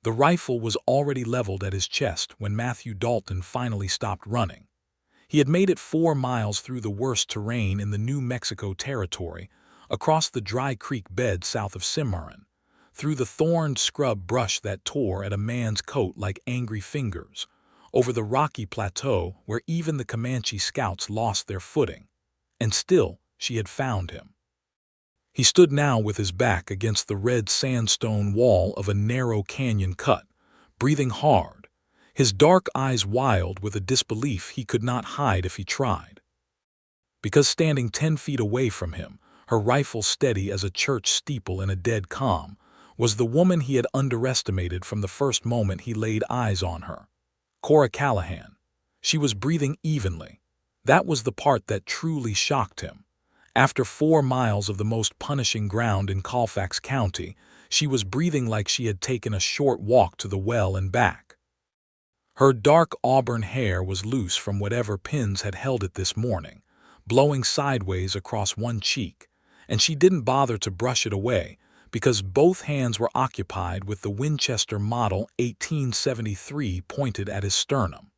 The rifle was already leveled at his chest when Matthew Dalton finally stopped running. He had made it 4 miles through the worst terrain in the New Mexico territory, across the dry creek bed south of Cimarron, through the thorned scrub brush that tore at a man's coat like angry fingers, over the rocky plateau where even the Comanche scouts lost their footing. And still she had found him. He stood now with his back against the red sandstone wall of a narrow canyon cut, breathing hard, his dark eyes wild with a disbelief he could not hide if he tried. Because standing 10 feet away from him, her rifle steady as a church steeple in a dead calm, was the woman he had underestimated from the first moment he laid eyes on her. Cora Callahan. She was breathing evenly. That was the part that truly shocked him. After 4 miles of the most punishing ground in Colfax County, she was breathing like she had taken a short walk to the well and back. Her dark auburn hair was loose from whatever pins had held it this morning, blowing sideways across one cheek, and she didn't bother to brush it away because both hands were occupied with the Winchester Model 1873 pointed at his sternum.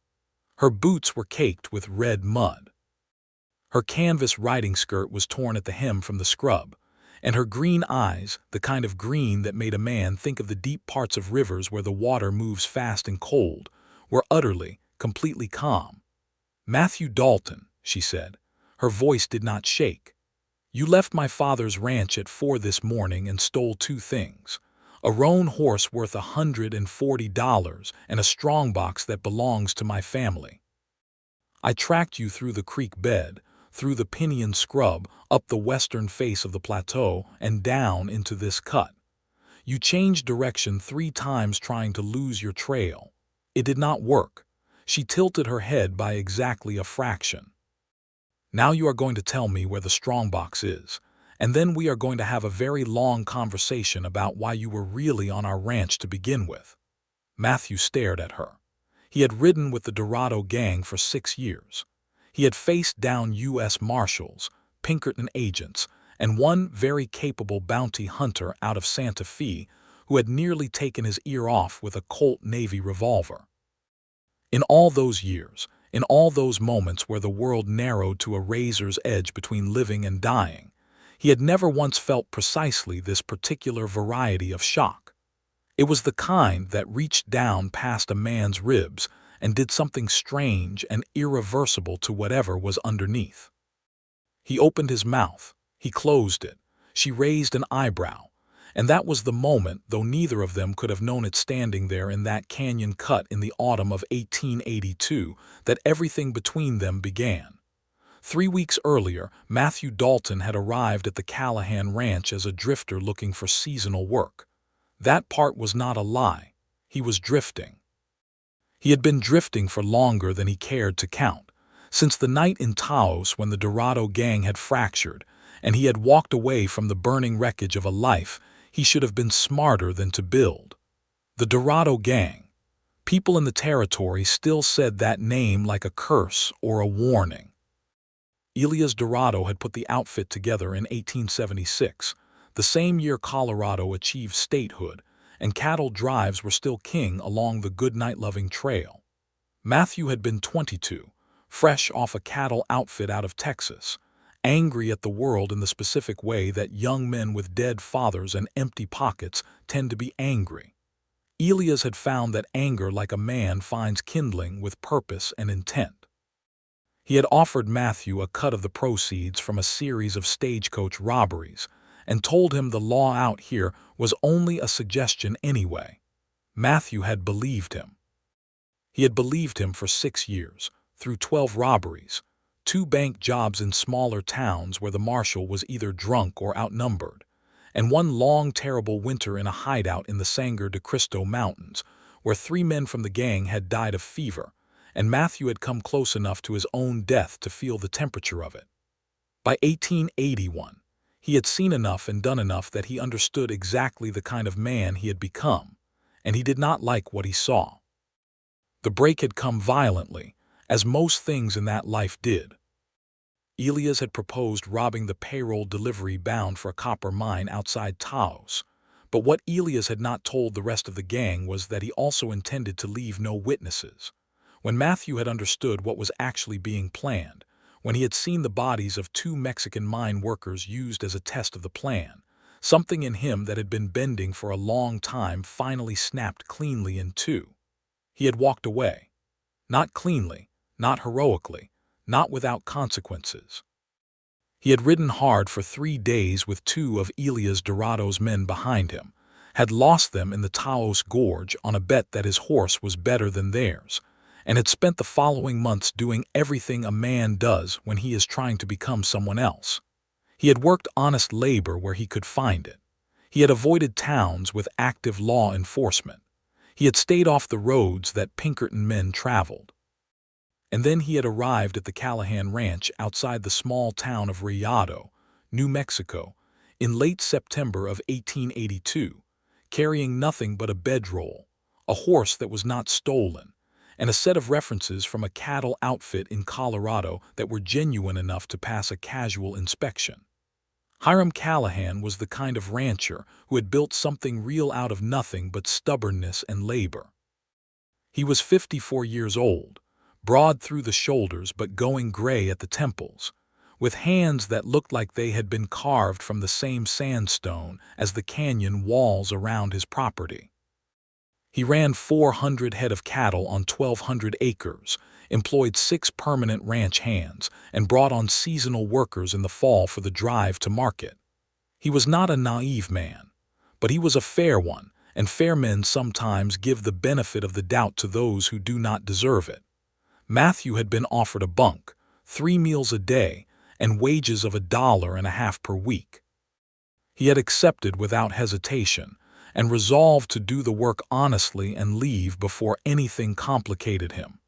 Her boots were caked with red mud. Her canvas riding skirt was torn at the hem from the scrub, and her green eyes, the kind of green that made a man think of the deep parts of rivers where the water moves fast and cold, were utterly, completely calm. "Matthew Dalton," she said. Her voice did not shake. "You left my father's ranch at 4 this morning and stole 2 things. A roan horse worth $140 and a strongbox that belongs to my family. I tracked you through the creek bed, through the pinyon scrub, up the western face of the plateau, and down into this cut. You changed direction 3 times trying to lose your trail. It did not work." She tilted her head by exactly a fraction. "Now you are going to tell me where the strongbox is, and then we are going to have a very long conversation about why you were really on our ranch to begin with." Matthew stared at her. He had ridden with the Dorado gang for 6 years. He had faced down U.S. Marshals, Pinkerton agents, and one very capable bounty hunter out of Santa Fe who had nearly taken his ear off with a Colt Navy revolver. In all those years, in all those moments where the world narrowed to a razor's edge between living and dying, he had never once felt precisely this particular variety of shock. It was the kind that reached down past a man's ribs and did something strange and irreversible to whatever was underneath. He opened his mouth. He closed it. She raised an eyebrow. And that was the moment, though neither of them could have known it standing there in that canyon cut in the autumn of 1882, that everything between them began. 3 weeks earlier, Matthew Dalton had arrived at the Callahan Ranch as a drifter looking for seasonal work. That part was not a lie. He was drifting. He had been drifting for longer than he cared to count, since the night in Taos when the Dorado gang had fractured, and he had walked away from the burning wreckage of a life he should have been smarter than to build. The Dorado gang. People in the territory still said that name like a curse or a warning. Elias Dorado had put the outfit together in 1876, the same year Colorado achieved statehood, and cattle drives were still king along the Goodnight-loving trail. Matthew had been 22, fresh off a cattle outfit out of Texas, angry at the world in the specific way that young men with dead fathers and empty pockets tend to be angry. Elias had found that anger like a man finds kindling with purpose and intent. He had offered Matthew a cut of the proceeds from a series of stagecoach robberies, and told him the law out here was only a suggestion anyway. Matthew had believed him. He had believed him for 6 years, through 12 robberies, 2 bank jobs in smaller towns where the marshal was either drunk or outnumbered, and one long terrible winter in a hideout in the Sangre de Cristo Mountains, where 3 men from the gang had died of fever, and Matthew had come close enough to his own death to feel the temperature of it. By 1881, he had seen enough and done enough that he understood exactly the kind of man he had become, and he did not like what he saw. The break had come violently, as most things in that life did. Elias had proposed robbing the payroll delivery bound for a copper mine outside Taos, But what Elias had not told the rest of the gang was that he also intended to leave no witnesses. When Matthew had understood what was actually being planned, when he had seen the bodies of 2 Mexican mine workers used as a test of the plan, something in him that had been bending for a long time finally snapped cleanly in two. He had walked away. Not cleanly, not heroically, not without consequences. He had ridden hard for 3 days with 2 of Elias Dorado's men behind him, had lost them in the Taos Gorge on a bet that his horse was better than theirs, and had spent the following months doing everything a man does when he is trying to become someone else. He had worked honest labor where he could find it. He had avoided towns with active law enforcement. He had stayed off the roads that Pinkerton men traveled. And then he had arrived at the Callahan Ranch outside the small town of Rayado, New Mexico, in late September of 1882, carrying nothing but a bedroll, a horse that was not stolen, and a set of references from a cattle outfit in Colorado that were genuine enough to pass a casual inspection. Hiram Callahan was the kind of rancher who had built something real out of nothing but stubbornness and labor. He was 54 years old, broad through the shoulders but going gray at the temples, with hands that looked like they had been carved from the same sandstone as the canyon walls around his property. He ran 400 head of cattle on 1,200 acres, employed 6 permanent ranch hands, and brought on seasonal workers in the fall for the drive to market. He was not a naive man, but he was a fair one, and fair men sometimes give the benefit of the doubt to those who do not deserve it. Matthew had been offered a bunk, 3 meals a day, and wages of $1.50 per week. He had accepted without hesitation, and resolved to do the work honestly and leave before anything complicated him.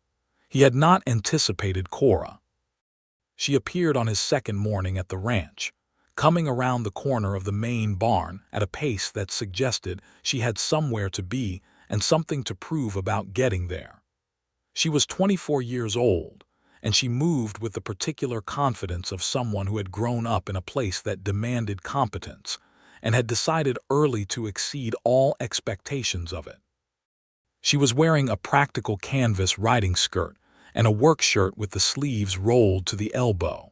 He had not anticipated Cora. She appeared on his second morning at the ranch, coming around the corner of the main barn at a pace that suggested she had somewhere to be and something to prove about getting there. She was 24 years old, and she moved with the particular confidence of someone who had grown up in a place that demanded competence and had decided early to exceed all expectations of it. She was wearing a practical canvas riding skirt and a work shirt with the sleeves rolled to the elbow,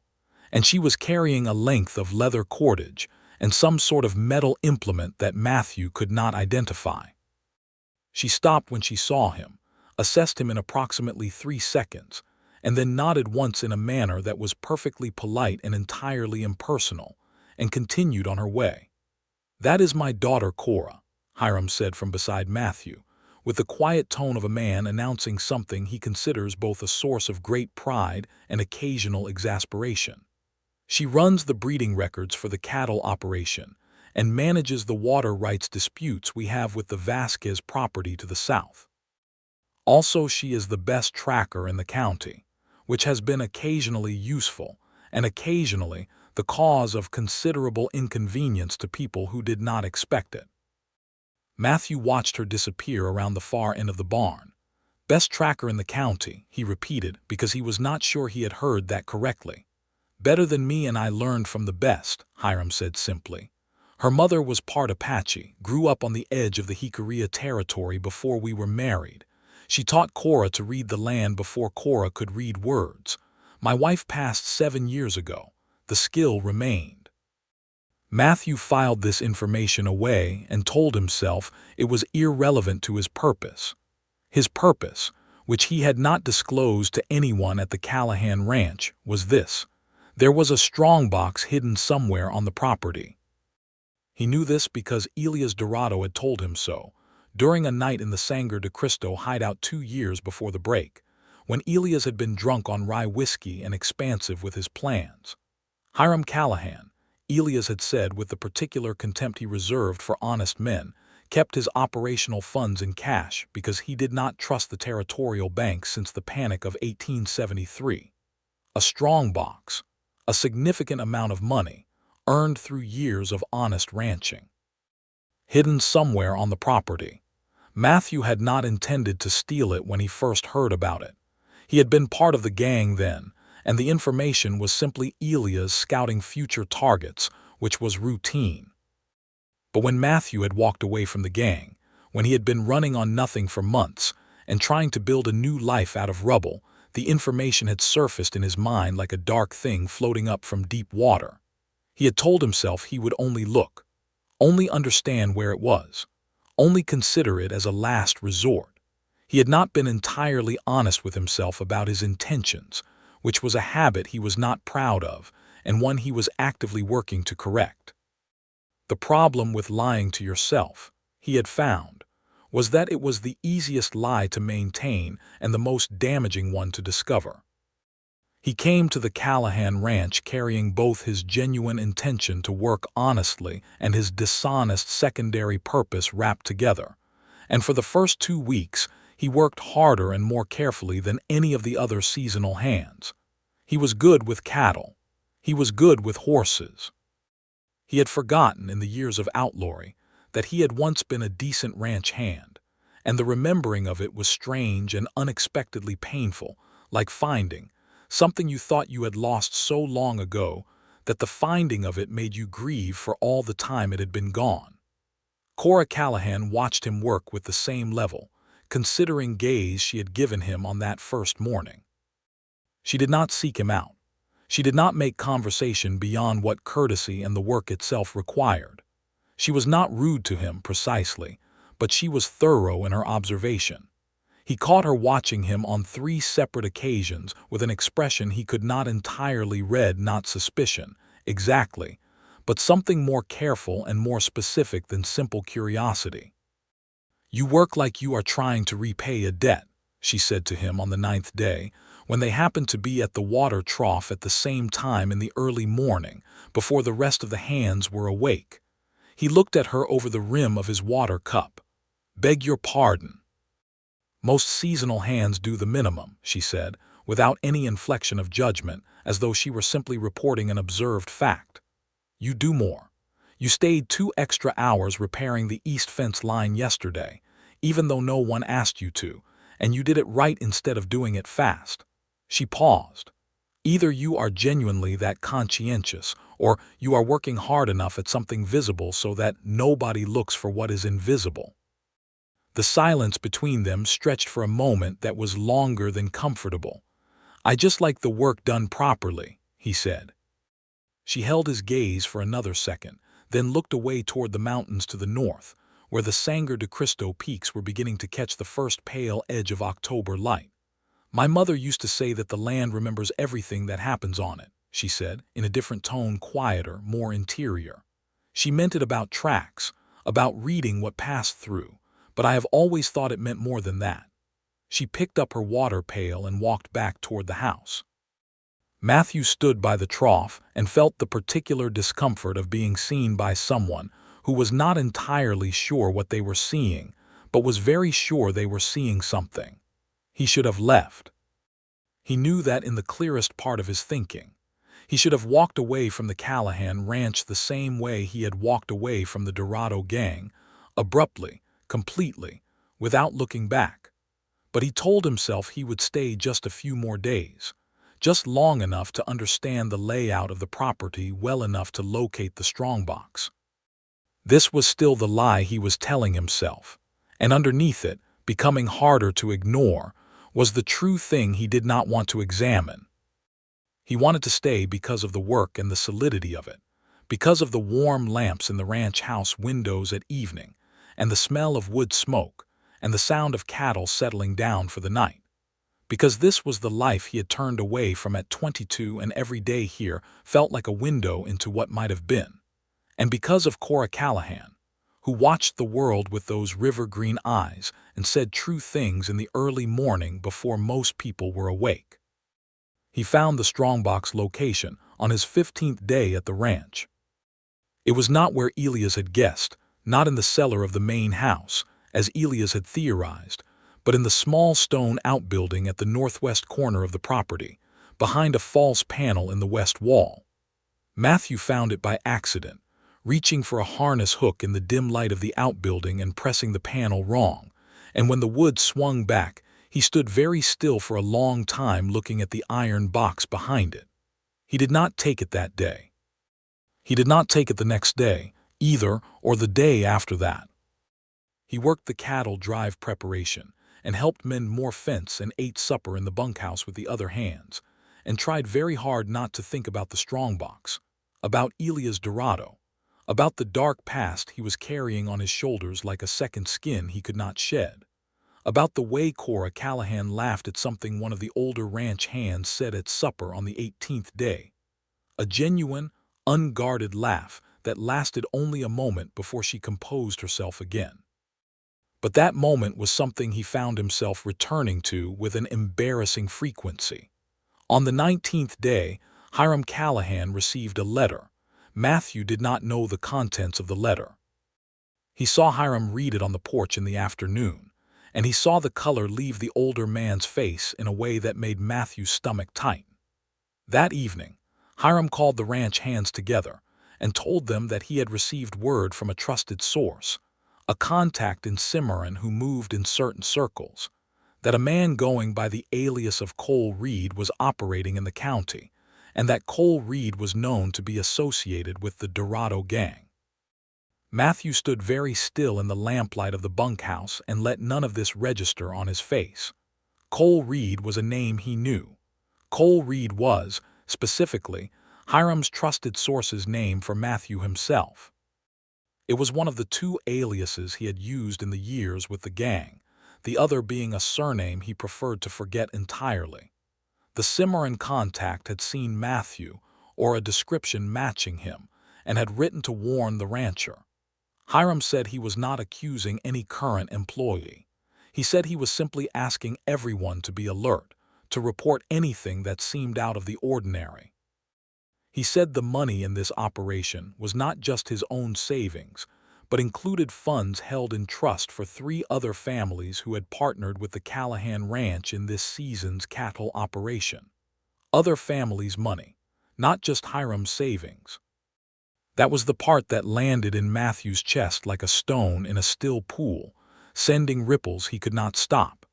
and she was carrying a length of leather cordage and some sort of metal implement that Matthew could not identify. She stopped when she saw him, assessed him in approximately 3 seconds, and then nodded once in a manner that was perfectly polite and entirely impersonal, and continued on her way. "That is my daughter Cora," Hiram said from beside Matthew, with the quiet tone of a man announcing something he considers both a source of great pride and occasional exasperation. "She runs the breeding records for the cattle operation and manages the water rights disputes we have with the Vasquez property to the south. Also, she is the best tracker in the county, which has been occasionally useful and occasionally the cause of considerable inconvenience to people who did not expect it." Matthew watched her disappear around the far end of the barn. "Best tracker in the county," he repeated because he was not sure he had heard that correctly. "Better than me, and I learned from the best," Hiram said simply. "Her mother was part Apache, grew up on the edge of the Jicarilla territory before we were married. She taught Cora to read the land before Cora could read words. My wife passed 7 years ago. The skill remained." Matthew filed this information away and told himself it was irrelevant to his purpose. His purpose, which he had not disclosed to anyone at the Callahan Ranch, was this: there was a strongbox hidden somewhere on the property. He knew this because Elias Dorado had told him so, during a night in the Sangre de Cristo hideout 2 years before the break, when Elias had been drunk on rye whiskey and expansive with his plans. Hiram Callahan, Elias had said with the particular contempt he reserved for honest men, kept his operational funds in cash because he did not trust the territorial banks since the Panic of 1873. A strong box, a significant amount of money, earned through years of honest ranching. Hidden somewhere on the property. Matthew had not intended to steal it when he first heard about it. He had been part of the gang then, and the information was simply Elias scouting future targets, which was routine. But when Matthew had walked away from the gang, when he had been running on nothing for months and trying to build a new life out of rubble, the information had surfaced in his mind like a dark thing floating up from deep water. He had told himself he would only look, only understand where it was, only consider it as a last resort. He had not been entirely honest with himself about his intentions, which was a habit he was not proud of and one he was actively working to correct. The problem with lying to yourself, he had found, was that it was the easiest lie to maintain and the most damaging one to discover. He came to the Callahan Ranch carrying both his genuine intention to work honestly and his dishonest secondary purpose wrapped together, and for the first 2 weeks he worked harder and more carefully than any of the other seasonal hands. He was good with cattle. He was good with horses. He had forgotten in the years of outlawry that he had once been a decent ranch hand, and the remembering of it was strange and unexpectedly painful, like finding something you thought you had lost so long ago that the finding of it made you grieve for all the time it had been gone. Cora Callahan watched him work with the same level, considering gaze she had given him on that first morning. She did not seek him out. She did not make conversation beyond what courtesy and the work itself required. She was not rude to him precisely, but she was thorough in her observation. He caught her watching him on 3 separate occasions with an expression he could not entirely read, not suspicion, exactly, but something more careful and more specific than simple curiosity. "You work like you are trying to repay a debt," she said to him on the 9th day, when they happened to be at the water trough at the same time in the early morning, before the rest of the hands were awake. He looked at her over the rim of his water cup. "Beg your pardon." "Most seasonal hands do the minimum," she said, without any inflection of judgment, as though she were simply reporting an observed fact. "You do more. You stayed 2 extra hours repairing the east fence line yesterday, even though no one asked you to, and you did it right instead of doing it fast." She paused. "Either you are genuinely that conscientious, or you are working hard enough at something visible so that nobody looks for what is invisible." The silence between them stretched for a moment that was longer than comfortable. "I just like the work done properly," he said. She held his gaze for another second, then looked away toward the mountains to the north, where the Sangre de Cristo peaks were beginning to catch the first pale edge of October light. "My mother used to say that the land remembers everything that happens on it," she said, in a different tone, quieter, more interior. "She meant it about tracks, about reading what passed through, but I have always thought it meant more than that." She picked up her water pail and walked back toward the house. Matthew stood by the trough and felt the particular discomfort of being seen by someone who was not entirely sure what they were seeing, but was very sure they were seeing something. He should have left. He knew that in the clearest part of his thinking. He should have walked away from the Callahan Ranch the same way he had walked away from the Dorado gang, abruptly, completely, without looking back. But he told himself he would stay just a few more days, just long enough to understand the layout of the property well enough to locate the strongbox. This was still the lie he was telling himself, and underneath it, becoming harder to ignore, was the true thing he did not want to examine. He wanted to stay because of the work and the solidity of it, because of the warm lamps in the ranch house windows at evening, and the smell of wood smoke, and the sound of cattle settling down for the night. Because this was the life he had turned away from at 22, and every day here felt like a window into what might have been. And because of Cora Callahan, who watched the world with those river-green eyes and said true things in the early morning before most people were awake. He found the strongbox location on his 15th day at the ranch. It was not where Elias had guessed, not in the cellar of the main house, as Elias had theorized, but in the small stone outbuilding at the northwest corner of the property, behind a false panel in the west wall. Matthew found it by accident, reaching for a harness hook in the dim light of the outbuilding and pressing the panel wrong, and when the wood swung back, he stood very still for a long time looking at the iron box behind it. He did not take it that day. He did not take it the next day, either or the day after that. He worked the cattle drive preparation and helped mend more fence and ate supper in the bunkhouse with the other hands, and tried very hard not to think about the strongbox, about Elias Dorado, about the dark past he was carrying on his shoulders like a second skin he could not shed, about the way Cora Callahan laughed at something one of the older ranch hands said at supper on the 18th day, a genuine, unguarded laugh that lasted only a moment before she composed herself again. But that moment was something he found himself returning to with an embarrassing frequency. On the 19th day, Hiram Callahan received a letter. Matthew did not know the contents of the letter. He saw Hiram read it on the porch in the afternoon, and he saw the color leave the older man's face in a way that made Matthew's stomach tighten. That evening, Hiram called the ranch hands together and told them that he had received word from a trusted source, a contact in Cimarron who moved in certain circles, that a man going by the alias of Cole Reed was operating in the county, and that Cole Reed was known to be associated with the Dorado gang. Matthew stood very still in the lamplight of the bunkhouse and let none of this register on his face. Cole Reed was a name he knew. Cole Reed was, specifically, Hiram's trusted source's name for Matthew himself. It was one of the two aliases he had used in the years with the gang, the other being a surname he preferred to forget entirely. The Cimarron contact had seen Matthew, or a description matching him, and had written to warn the rancher. Hiram said he was not accusing any current employee. He said he was simply asking everyone to be alert, to report anything that seemed out of the ordinary. He said the money in this operation was not just his own savings, but included funds held in trust for 3 other families who had partnered with the Callahan Ranch in this season's cattle operation. Other families' money, not just Hiram's savings. That was the part that landed in Matthew's chest like a stone in a still pool, sending ripples he could not stop.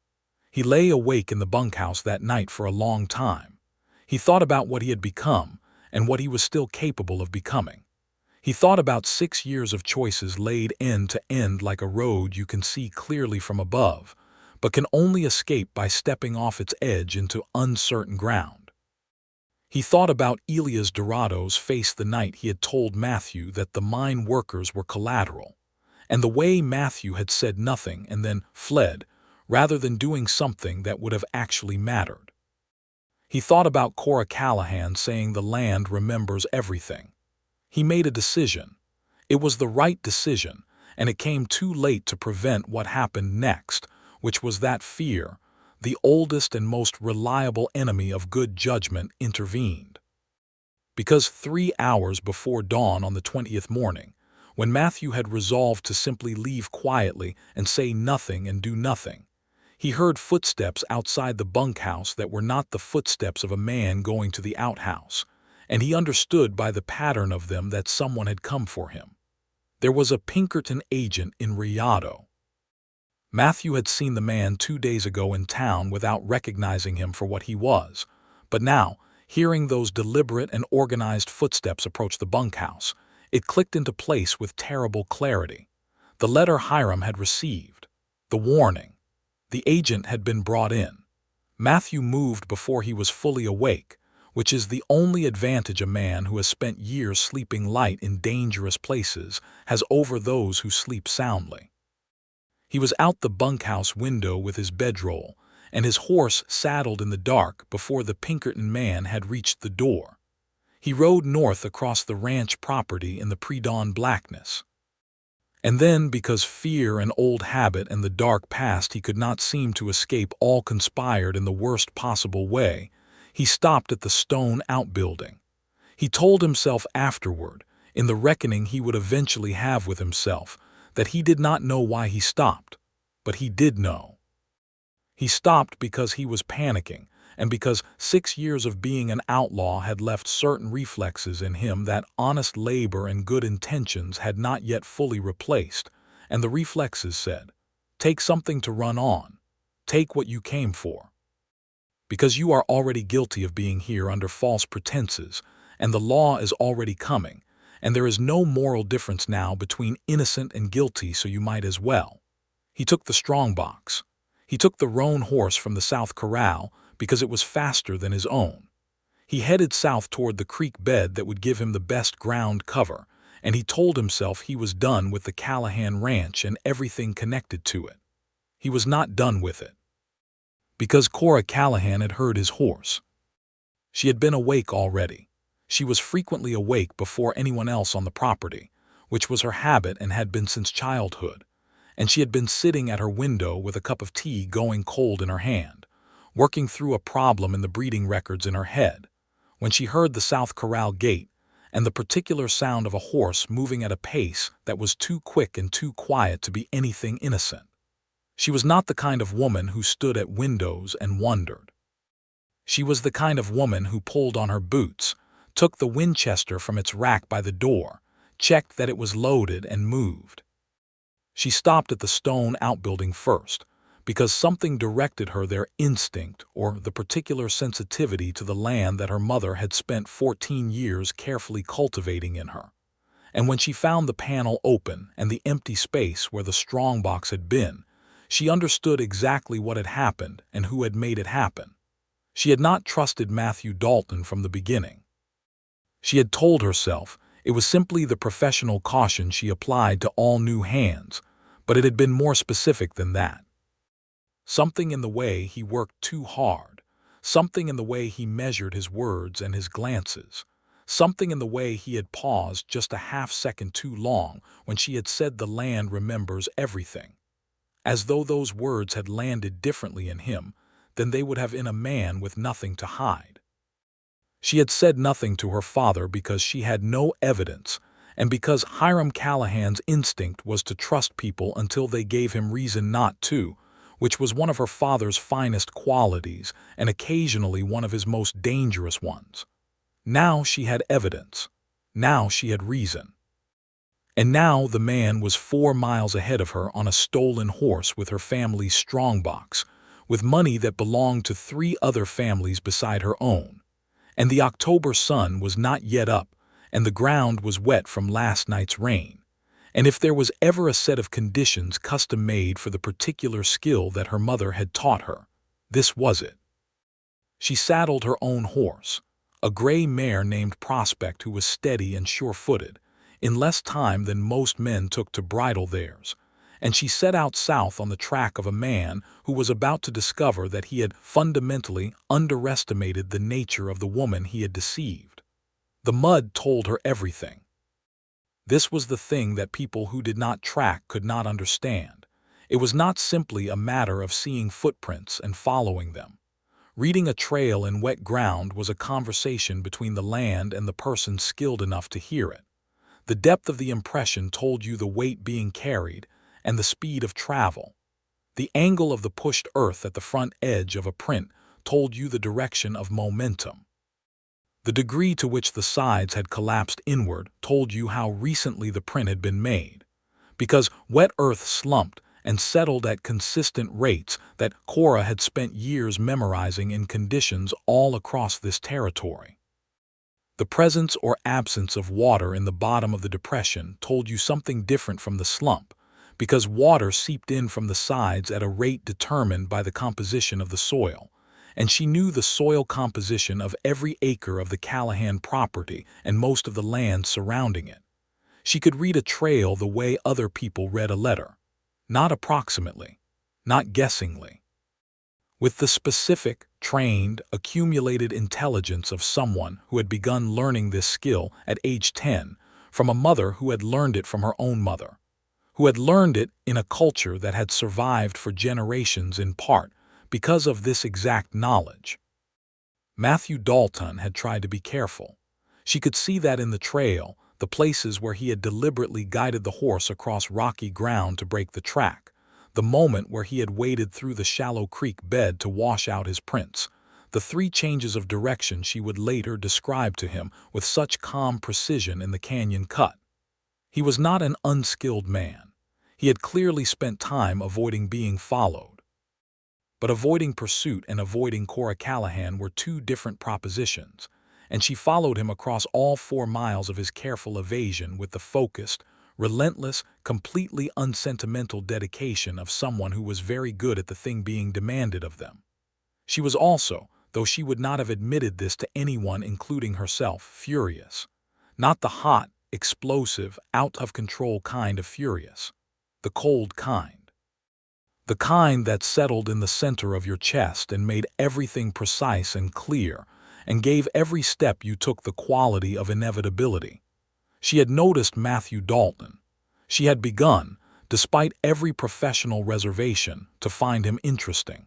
He lay awake in the bunkhouse that night for a long time. He thought about what he had become, and what he was still capable of becoming. He thought about 6 years of choices laid end to end like a road you can see clearly from above, but can only escape by stepping off its edge into uncertain ground. He thought about Elias Dorado's face the night he had told Matthew that the mine workers were collateral, and the way Matthew had said nothing and then fled, rather than doing something that would have actually mattered. He thought about Cora Callahan saying the land remembers everything. He made a decision. It was the right decision, and it came too late to prevent what happened next, which was that fear, the oldest and most reliable enemy of good judgment, intervened. Because 3 hours before dawn on the 20th morning, when Matthew had resolved to simply leave quietly and say nothing and do nothing, he heard footsteps outside the bunkhouse that were not the footsteps of a man going to the outhouse, and he understood by the pattern of them that someone had come for him. There was a Pinkerton agent in Rayado. Matthew had seen the man 2 days ago in town without recognizing him for what he was, but now, hearing those deliberate and organized footsteps approach the bunkhouse, it clicked into place with terrible clarity. The letter Hiram had received, the warning. The agent had been brought in. Matthew moved before he was fully awake, which is the only advantage a man who has spent years sleeping light in dangerous places has over those who sleep soundly. He was out the bunkhouse window with his bedroll, and his horse saddled in the dark before the Pinkerton man had reached the door. He rode north across the ranch property in the pre-dawn blackness. And then, because fear and old habit and the dark past he could not seem to escape all conspired in the worst possible way, he stopped at the stone outbuilding. He told himself afterward, in the reckoning he would eventually have with himself, that he did not know why he stopped, but he did know. He stopped because he was panicking, and because 6 years of being an outlaw had left certain reflexes in him that honest labor and good intentions had not yet fully replaced, and the reflexes said, "Take something to run on. Take what you came for. Because you are already guilty of being here under false pretenses, and the law is already coming, and there is no moral difference now between innocent and guilty, so you might as well. He took the strongbox. He took the roan horse from the south corral because it was faster than his own. He headed south toward the creek bed that would give him the best ground cover, and he told himself he was done with the Callahan Ranch and everything connected to it. He was not done with it. Because Cora Callahan had heard his horse. She had been awake already. She was frequently awake before anyone else on the property, which was her habit and had been since childhood, and she had been sitting at her window with a cup of tea going cold in her hand, working through a problem in the breeding records in her head, when she heard the south corral gate and the particular sound of a horse moving at a pace that was too quick and too quiet to be anything innocent. She was not the kind of woman who stood at windows and wondered. She was the kind of woman who pulled on her boots, took the Winchester from its rack by the door, checked that it was loaded, and moved. She stopped at the stone outbuilding first, because something directed her there, instinct or the particular sensitivity to the land that her mother had spent 14 years carefully cultivating in her. And when she found the panel open and the empty space where the strongbox had been, she understood exactly what had happened and who had made it happen. She had not trusted Matthew Dalton from the beginning. She had told herself it was simply the professional caution she applied to all new hands, but it had been more specific than that. Something in the way he worked too hard, something in the way he measured his words and his glances, something in the way he had paused just a half-second too long when she had said the land remembers everything, as though those words had landed differently in him than they would have in a man with nothing to hide. She had said nothing to her father because she had no evidence, and because Hiram Callahan's instinct was to trust people until they gave him reason not to, which was one of her father's finest qualities and occasionally one of his most dangerous ones. Now she had evidence. Now she had reason. And now the man was 4 miles ahead of her on a stolen horse with her family's strongbox, with money that belonged to 3 other families beside her own. And the October sun was not yet up, and the ground was wet from last night's rain. And if there was ever a set of conditions custom-made for the particular skill that her mother had taught her, this was it. She saddled her own horse, a gray mare named Prospect who was steady and sure-footed, in less time than most men took to bridle theirs, and she set out south on the track of a man who was about to discover that he had fundamentally underestimated the nature of the woman he had deceived. The mud told her everything. This was the thing that people who did not track could not understand. It was not simply a matter of seeing footprints and following them. Reading a trail in wet ground was a conversation between the land and the person skilled enough to hear it. The depth of the impression told you the weight being carried and the speed of travel. The angle of the pushed earth at the front edge of a print told you the direction of momentum. The degree to which the sides had collapsed inward told you how recently the print had been made, because wet earth slumped and settled at consistent rates that Cora had spent years memorizing in conditions all across this territory. The presence or absence of water in the bottom of the depression told you something different from the slump, because water seeped in from the sides at a rate determined by the composition of the soil, and she knew the soil composition of every acre of the Callahan property and most of the land surrounding it. She could read a trail the way other people read a letter, not approximately, not guessingly. With the specific, trained, accumulated intelligence of someone who had begun learning this skill at age 10 from a mother who had learned it from her own mother, who had learned it in a culture that had survived for generations in part because of this exact knowledge. Matthew Dalton had tried to be careful. She could see that in the trail, the places where he had deliberately guided the horse across rocky ground to break the track, the moment where he had waded through the shallow creek bed to wash out his prints, the 3 changes of direction she would later describe to him with such calm precision in the canyon cut. He was not an unskilled man. He had clearly spent time avoiding being followed. But avoiding pursuit and avoiding Cora Callahan were 2 different propositions, and she followed him across all 4 miles of his careful evasion with the focused, relentless, completely unsentimental dedication of someone who was very good at the thing being demanded of them. She was also, though she would not have admitted this to anyone including herself, furious. Not the hot, explosive, out-of-control kind of furious. The cold kind. The kind that settled in the center of your chest and made everything precise and clear, and gave every step you took the quality of inevitability. She had noticed Matthew Dalton. She had begun, despite every professional reservation, to find him interesting.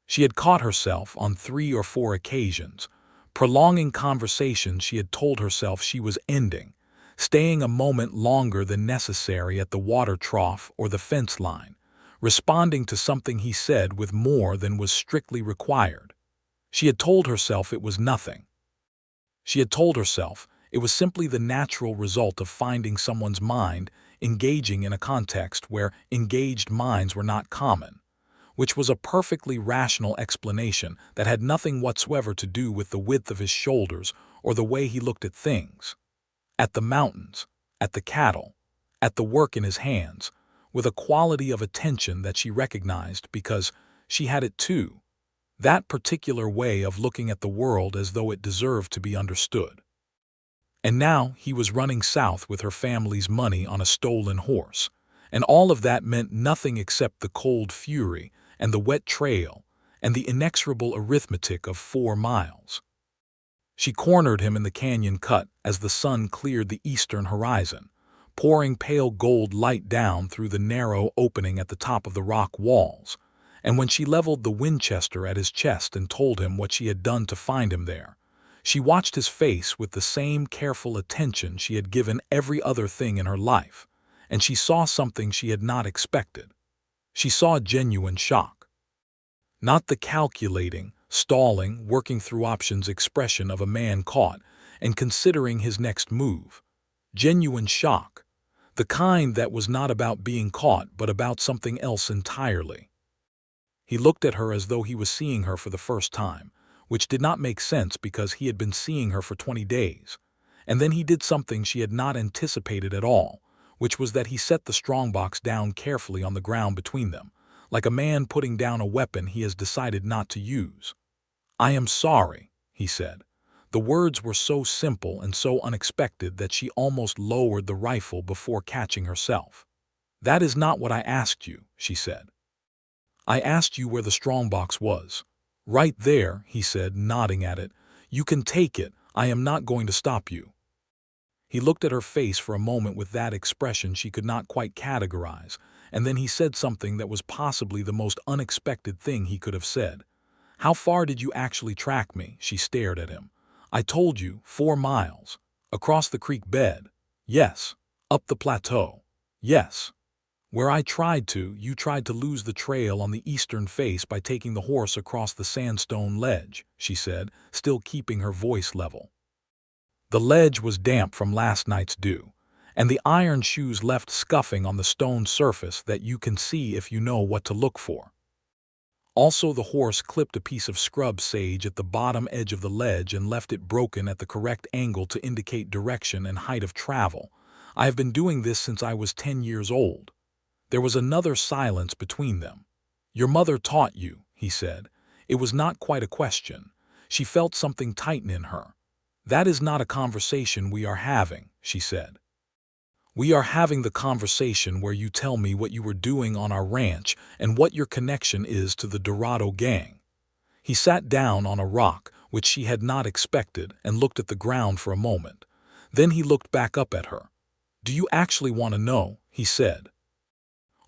She had caught herself on 3 or 4 occasions, prolonging conversations she had told herself she was ending, staying a moment longer than necessary at the water trough or the fence line, responding to something he said with more than was strictly required. She had told herself it was nothing. She had told herself it was simply the natural result of finding someone's mind engaging in a context where engaged minds were not common, which was a perfectly rational explanation that had nothing whatsoever to do with the width of his shoulders or the way he looked at things, at the mountains, at the cattle, at the work in his hands, with a quality of attention that she recognized because she had it too, that particular way of looking at the world as though it deserved to be understood. And now he was running south with her family's money on a stolen horse, and all of that meant nothing except the cold fury and the wet trail and the inexorable arithmetic of 4 miles. She cornered him in the canyon cut as the sun cleared the eastern horizon, pouring pale gold light down through the narrow opening at the top of the rock walls, and when she leveled the Winchester at his chest and told him what she had done to find him there, she watched his face with the same careful attention she had given every other thing in her life, and she saw something she had not expected. She saw genuine shock. Not the calculating, stalling, working through options expression of a man caught and considering his next move. Genuine shock. The kind that was not about being caught but about something else entirely. He looked at her as though he was seeing her for the first time, which did not make sense because he had been seeing her for 20 days. And then he did something she had not anticipated at all, which was that he set the strongbox down carefully on the ground between them, like a man putting down a weapon he has decided not to use. "I am sorry," he said. The words were so simple and so unexpected that she almost lowered the rifle before catching herself. "That is not what I asked you," she said. "I asked you where the strongbox was." "Right there," he said, nodding at it. "You can take it. I am not going to stop you." He looked at her face for a moment with that expression she could not quite categorize, and then he said something that was possibly the most unexpected thing he could have said. "How far did you actually track me?" She stared at him. "I told you, 4 miles. Across the creek bed. Yes. Up the plateau. Yes. Where you tried to lose the trail on the eastern face by taking the horse across the sandstone ledge," she said, still keeping her voice level. The ledge was damp from last night's dew, and the iron shoes left scuffing on the stone surface that you can see if you know what to look for. Also, the horse clipped a piece of scrub sage at the bottom edge of the ledge and left it broken at the correct angle to indicate direction and height of travel. "I have been doing this since I was 10 years old." There was another silence between them. "Your mother taught you," he said. It was not quite a question. She felt something tighten in her. "That is not a conversation we are having," she said. "We are having the conversation where you tell me what you were doing on our ranch and what your connection is to the Dorado gang." He sat down on a rock, which she had not expected, and looked at the ground for a moment. Then he looked back up at her. "Do you actually want to know?" he said.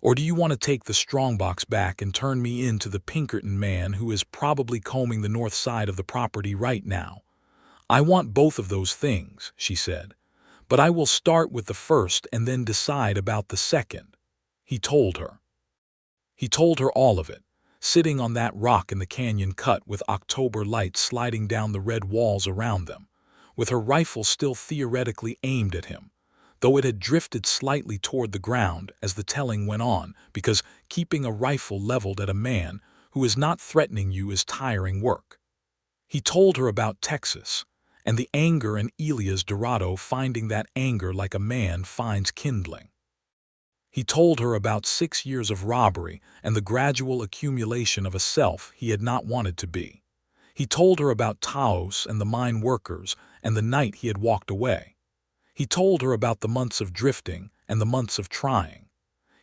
"Or do you want to take the strongbox back and turn me into the Pinkerton man who is probably combing the north side of the property right now?" "I want both of those things," she said. "But I will start with the first and then decide about the second." He told her. He told her all of it, sitting on that rock in the canyon cut with October lights sliding down the red walls around them, with her rifle still theoretically aimed at him, though it had drifted slightly toward the ground as the telling went on, because keeping a rifle leveled at a man who is not threatening you is tiring work. He told her about Texas, and the anger in Elias Dorado finding that anger like a man finds kindling. He told her about 6 years of robbery and the gradual accumulation of a self he had not wanted to be. He told her about Taos and the mine workers and the night he had walked away. He told her about the months of drifting and the months of trying.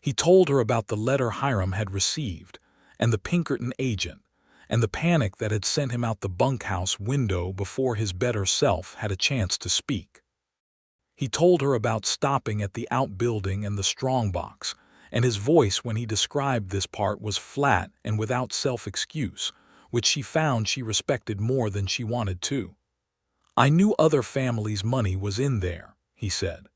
He told her about the letter Hiram had received and the Pinkerton agent and the panic that had sent him out the bunkhouse window before his better self had a chance to speak. He told her about stopping at the outbuilding and the strongbox, and his voice when he described this part was flat and without self-excuse, which she found she respected more than she wanted to. "I knew other families' money was in there," he said.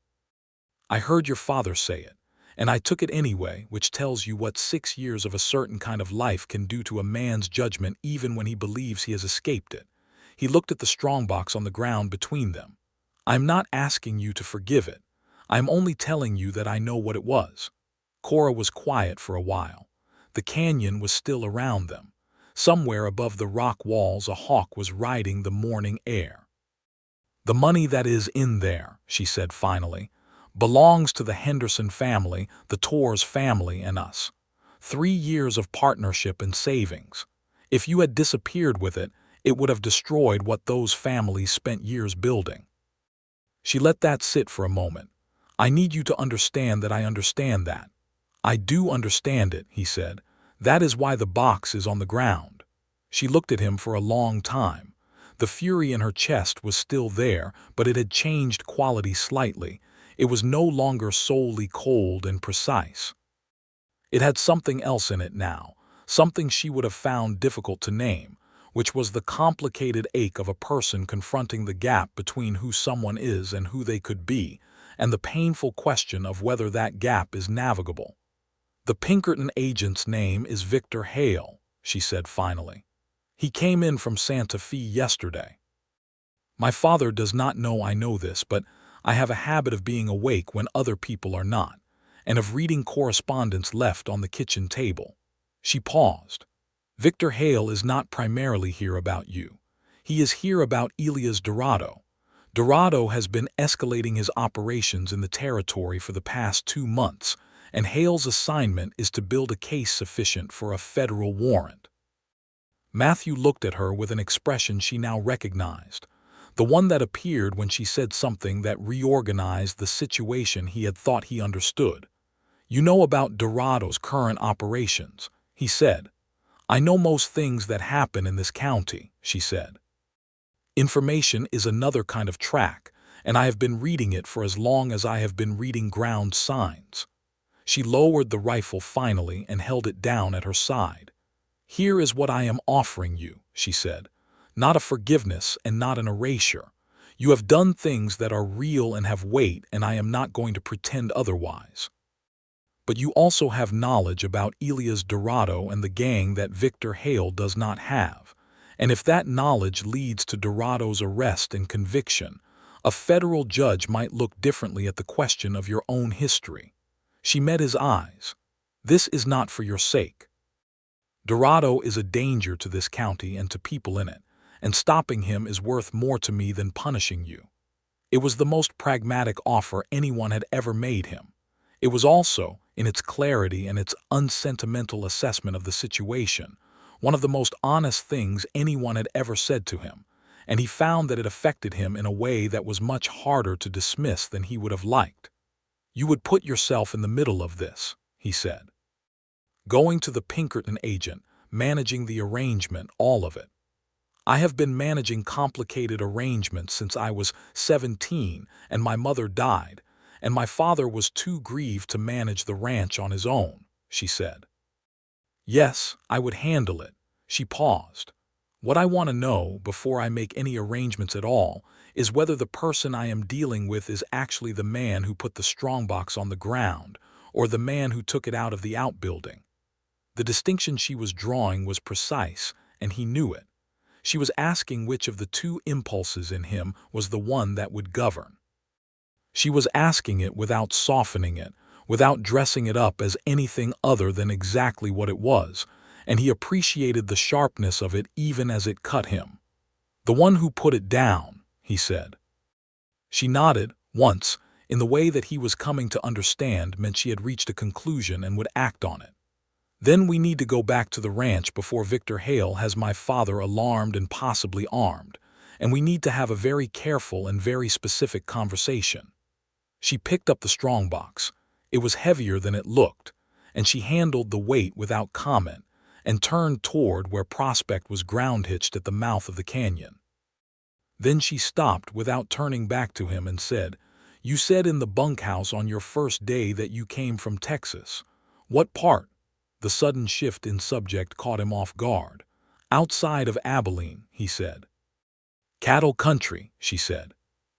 "I heard your father say it, and I took it anyway, which tells you what 6 years of a certain kind of life can do to a man's judgment even when he believes he has escaped it." He looked at the strongbox on the ground between them. "I'm not asking you to forgive it. I'm only telling you that I know what it was." Cora was quiet for a while. The canyon was still around them. Somewhere above the rock walls a hawk was riding the morning air. "The money that is in there," she said finally, "belongs to the Henderson family, the Torres family, and us. 3 years of partnership and savings. If you had disappeared with it, it would have destroyed what those families spent years building." She let that sit for a moment. "I need you to understand that I understand that." "I do understand it," he said. "That is why the box is on the ground." She looked at him for a long time. The fury in her chest was still there, but it had changed quality slightly. It was no longer solely cold and precise. It had something else in it now, something she would have found difficult to name, which was the complicated ache of a person confronting the gap between who someone is and who they could be, and the painful question of whether that gap is navigable. "The Pinkerton agent's name is Victor Hale," she said finally. "He came in from Santa Fe yesterday. My father does not know I know this, but I have a habit of being awake when other people are not, and of reading correspondence left on the kitchen table." She paused. "Victor Hale is not primarily here about you. He is here about Elias Dorado. Dorado has been escalating his operations in the territory for the past 2 months, and Hale's assignment is to build a case sufficient for a federal warrant." Matthew looked at her with an expression she now recognized, the one that appeared when she said something that reorganized the situation he had thought he understood. "You know about Dorado's current operations," he said. "I know most things that happen in this county," she said. "Information is another kind of track, and I have been reading it for as long as I have been reading ground signs." She lowered the rifle finally and held it down at her side. "Here is what I am offering you," she said. "Not a forgiveness and not an erasure. You have done things that are real and have weight, and I am not going to pretend otherwise. But you also have knowledge about Elias Dorado and the gang that Victor Hale does not have. And if that knowledge leads to Dorado's arrest and conviction, a federal judge might look differently at the question of your own history." She met his eyes. "This is not for your sake. Dorado is a danger to this county and to people in it, and stopping him is worth more to me than punishing you." It was the most pragmatic offer anyone had ever made him. It was also, in its clarity and its unsentimental assessment of the situation, one of the most honest things anyone had ever said to him, and he found that it affected him in a way that was much harder to dismiss than he would have liked. "You would put yourself in the middle of this," he said. "Going to the Pinkerton agent, managing the arrangement, all of it. I have been managing complicated arrangements since I was 17 and my mother died, and my father was too grieved to manage the ranch on his own," she said. "Yes, I would handle it." She paused. "What I want to know, before I make any arrangements at all, is whether the person I am dealing with is actually the man who put the strongbox on the ground, or the man who took it out of the outbuilding." The distinction she was drawing was precise, and he knew it. She was asking which of the two impulses in him was the one that would govern. She was asking it without softening it, without dressing it up as anything other than exactly what it was, and he appreciated the sharpness of it even as it cut him. "The one who put it down," he said. She nodded, once, in the way that he was coming to understand meant she had reached a conclusion and would act on it. Then we need to go back to the ranch before Victor Hale has my father alarmed and possibly armed, and we need to have a very careful and very specific conversation. She picked up the strongbox. It was heavier than it looked, and she handled the weight without comment and turned toward where Prospect was ground-hitched at the mouth of the canyon. Then she stopped without turning back to him and said, "You said in the bunkhouse on your first day that you came from Texas. What part?" The sudden shift in subject caught him off guard. "Outside of Abilene," he said. "Cattle country," she said.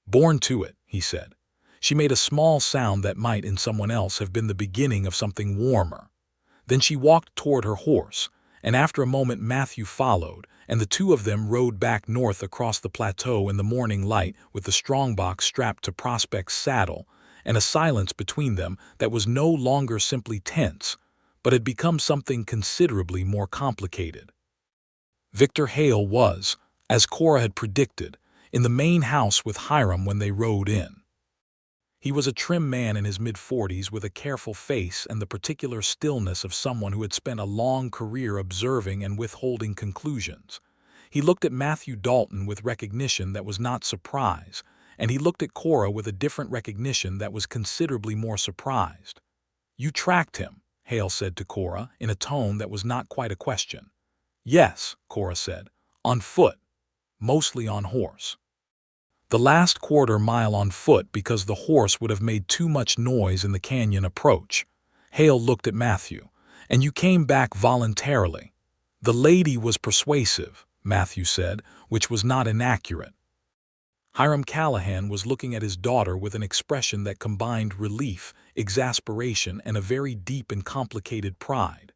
"Born to it," he said. She made a small sound that might in someone else have been the beginning of something warmer. Then she walked toward her horse, and after a moment Matthew followed, and the two of them rode back north across the plateau in the morning light with the strongbox strapped to Prospect's saddle, and a silence between them that was no longer simply tense, but had become something considerably more complicated. Victor Hale was, as Cora had predicted, in the main house with Hiram when they rode in. He was a trim man in his mid-40s with a careful face and the particular stillness of someone who had spent a long career observing and withholding conclusions. He looked at Matthew Dalton with recognition that was not surprise, and he looked at Cora with a different recognition that was considerably more surprised. "You tracked him," Hale said to Cora in a tone that was not quite a question. "Yes," Cora said, "on foot, mostly on horse. The last quarter-mile on foot because the horse would have made too much noise in the canyon approach." Hale looked at Matthew. "And you came back voluntarily." "The lady was persuasive," Matthew said, which was not inaccurate. Hiram Callahan was looking at his daughter with an expression that combined relief, exasperation, and a very deep and complicated pride.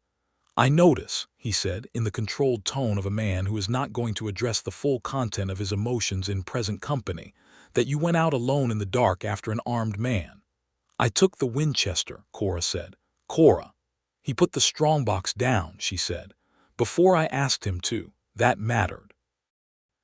"I notice," he said, in the controlled tone of a man who is not going to address the full content of his emotions in present company, "that you went out alone in the dark after an armed man." "I took the Winchester," Cora said. "Cora." "He put the strongbox down," she said. "Before I asked him to. That mattered."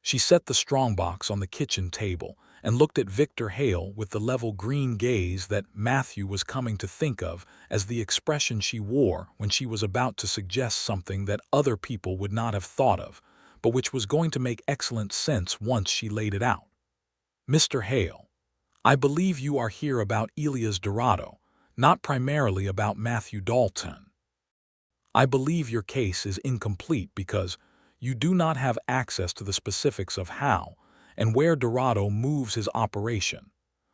She set the strongbox on the kitchen table and looked at Victor Hale with the level green gaze that Matthew was coming to think of as the expression she wore when she was about to suggest something that other people would not have thought of, but which was going to make excellent sense once she laid it out. "Mr. Hale, I believe you are here about Elias Dorado, not primarily about Matthew Dalton. I believe your case is incomplete because you do not have access to the specifics of how and where Dorado moves his operation,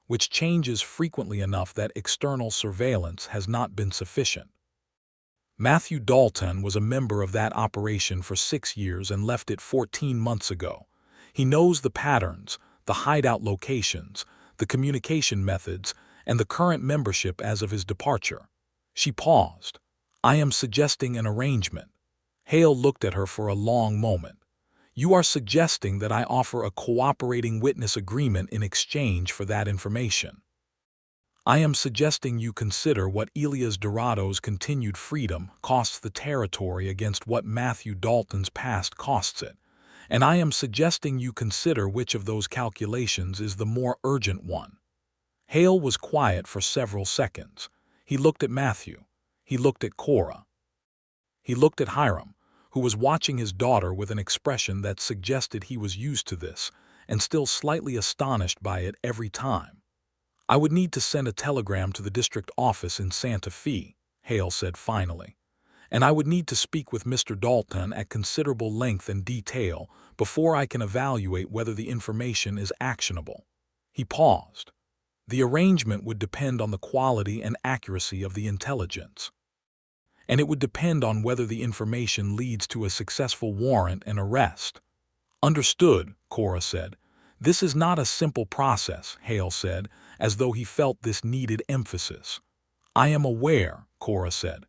which changes frequently enough that external surveillance has not been sufficient. Matthew Dalton was a member of that operation for 6 years and left it 14 months ago. He knows the patterns, the hideout locations, the communication methods, and the current membership as of his departure." She paused. "I am suggesting an arrangement." Hale looked at her for a long moment. "You are suggesting that I offer a cooperating witness agreement in exchange for that information." "I am suggesting you consider what Elias Dorado's continued freedom costs the territory against what Matthew Dalton's past costs it, and I am suggesting you consider which of those calculations is the more urgent one." Hale was quiet for several seconds. He looked at Matthew. He looked at Cora. He looked at Hiram, who was watching his daughter with an expression that suggested he was used to this and still slightly astonished by it every time. "I would need to send a telegram to the district office in Santa Fe," Hale said finally, "and I would need to speak with Mr. Dalton at considerable length and detail before I can evaluate whether the information is actionable." He paused. "The arrangement would depend on the quality and accuracy of the intelligence. And it would depend on whether the information leads to a successful warrant and arrest." "Understood," Cora said. "This is not a simple process," Hale said, as though he felt this needed emphasis. "I am aware," Cora said.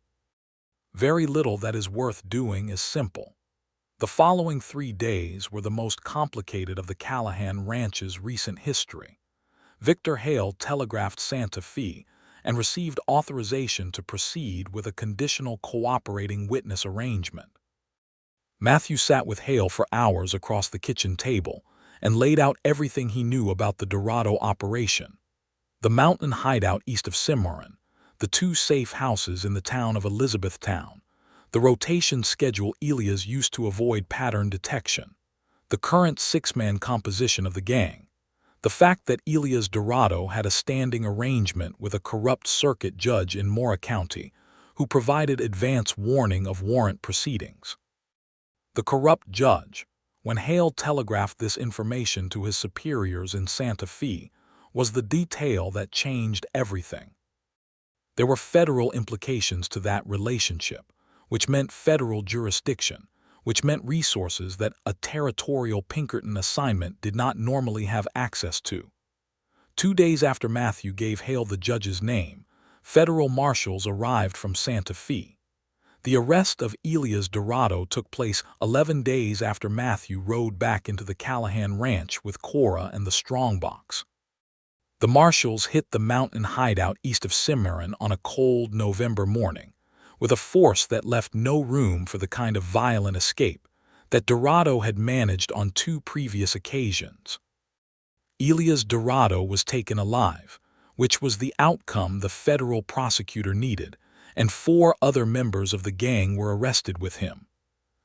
"Very little that is worth doing is simple." The following 3 days were the most complicated of the Callahan Ranch's recent history. Victor Hale telegraphed Santa Fe and received authorization to proceed with a conditional cooperating witness arrangement. Matthew sat with Hale for hours across the kitchen table, and laid out everything he knew about the Dorado operation. The mountain hideout east of Cimarron, the 2 safe houses in the town of Elizabethtown, the rotation schedule Elias used to avoid pattern detection, the current 6-man composition of the gang, the fact that Elias Dorado had a standing arrangement with a corrupt circuit judge in Cora County who provided advance warning of warrant proceedings. The corrupt judge, when Hale telegraphed this information to his superiors in Santa Fe, was the detail that changed everything. There were federal implications to that relationship, which meant federal jurisdiction, which meant resources that a territorial Pinkerton assignment did not normally have access to. 2 days after Matthew gave Hale the judge's name, federal marshals arrived from Santa Fe. The arrest of Elias Dorado took place 11 days after Matthew rode back into the Callahan Ranch with Cora and the strongbox. The marshals hit the mountain hideout east of Cimarron on a cold November morning, with a force that left no room for the kind of violent escape that Dorado had managed on 2 previous occasions. Elias Dorado was taken alive, which was the outcome the federal prosecutor needed, and 4 other members of the gang were arrested with him.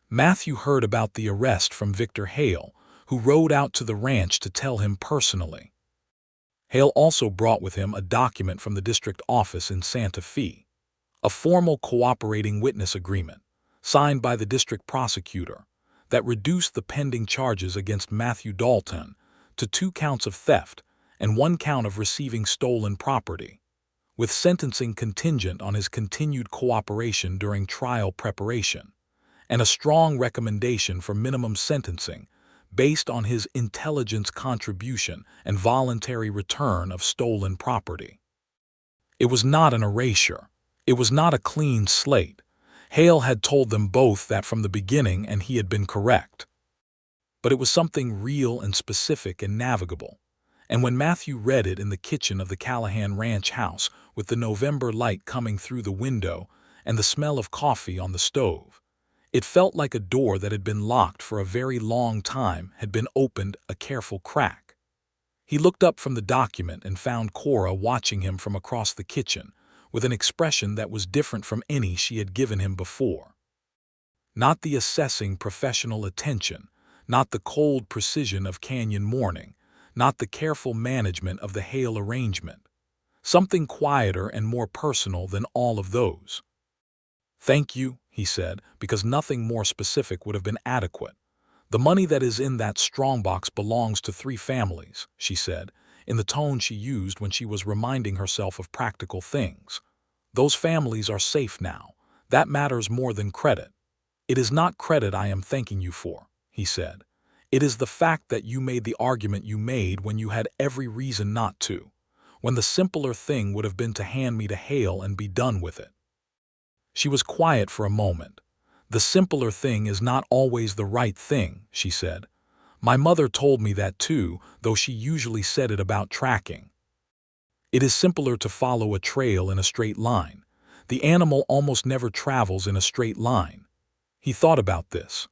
Matthew heard about the arrest from Victor Hale, who rode out to the ranch to tell him personally. Hale also brought with him a document from the district office in Santa Fe, a formal cooperating witness agreement, signed by the district prosecutor, that reduced the pending charges against Matthew Dalton to 2 counts of theft and 1 count of receiving stolen property, with sentencing contingent on his continued cooperation during trial preparation, and a strong recommendation for minimum sentencing based on his intelligence contribution and voluntary return of stolen property. It was not an erasure. It was not a clean slate. Hale had told them both that from the beginning, and he had been correct. But it was something real and specific and navigable. And when Matthew read it in the kitchen of the Callahan Ranch house, with the November light coming through the window and the smell of coffee on the stove, it felt like a door that had been locked for a very long time had been opened a careful crack. He looked up from the document and found Cora watching him from across the kitchen, with an expression that was different from any she had given him before. Not the assessing professional attention, not the cold precision of canyon morning, not the careful management of the Hale arrangement. Something quieter and more personal than all of those. "Thank you," he said, because nothing more specific would have been adequate. "The money that is in that strongbox belongs to 3 families," she said, in the tone she used when she was reminding herself of practical things. "Those families are safe now. That matters more than credit." "It is not credit I am thanking you for," he said. "It is the fact that you made the argument you made when you had every reason not to, when the simpler thing would have been to hand me to Hale and be done with it." She was quiet for a moment. "The simpler thing is not always the right thing," she said. "My mother told me that too, though she usually said it about tracking. It is simpler to follow a trail in a straight line. The animal almost never travels in a straight line." He thought about this.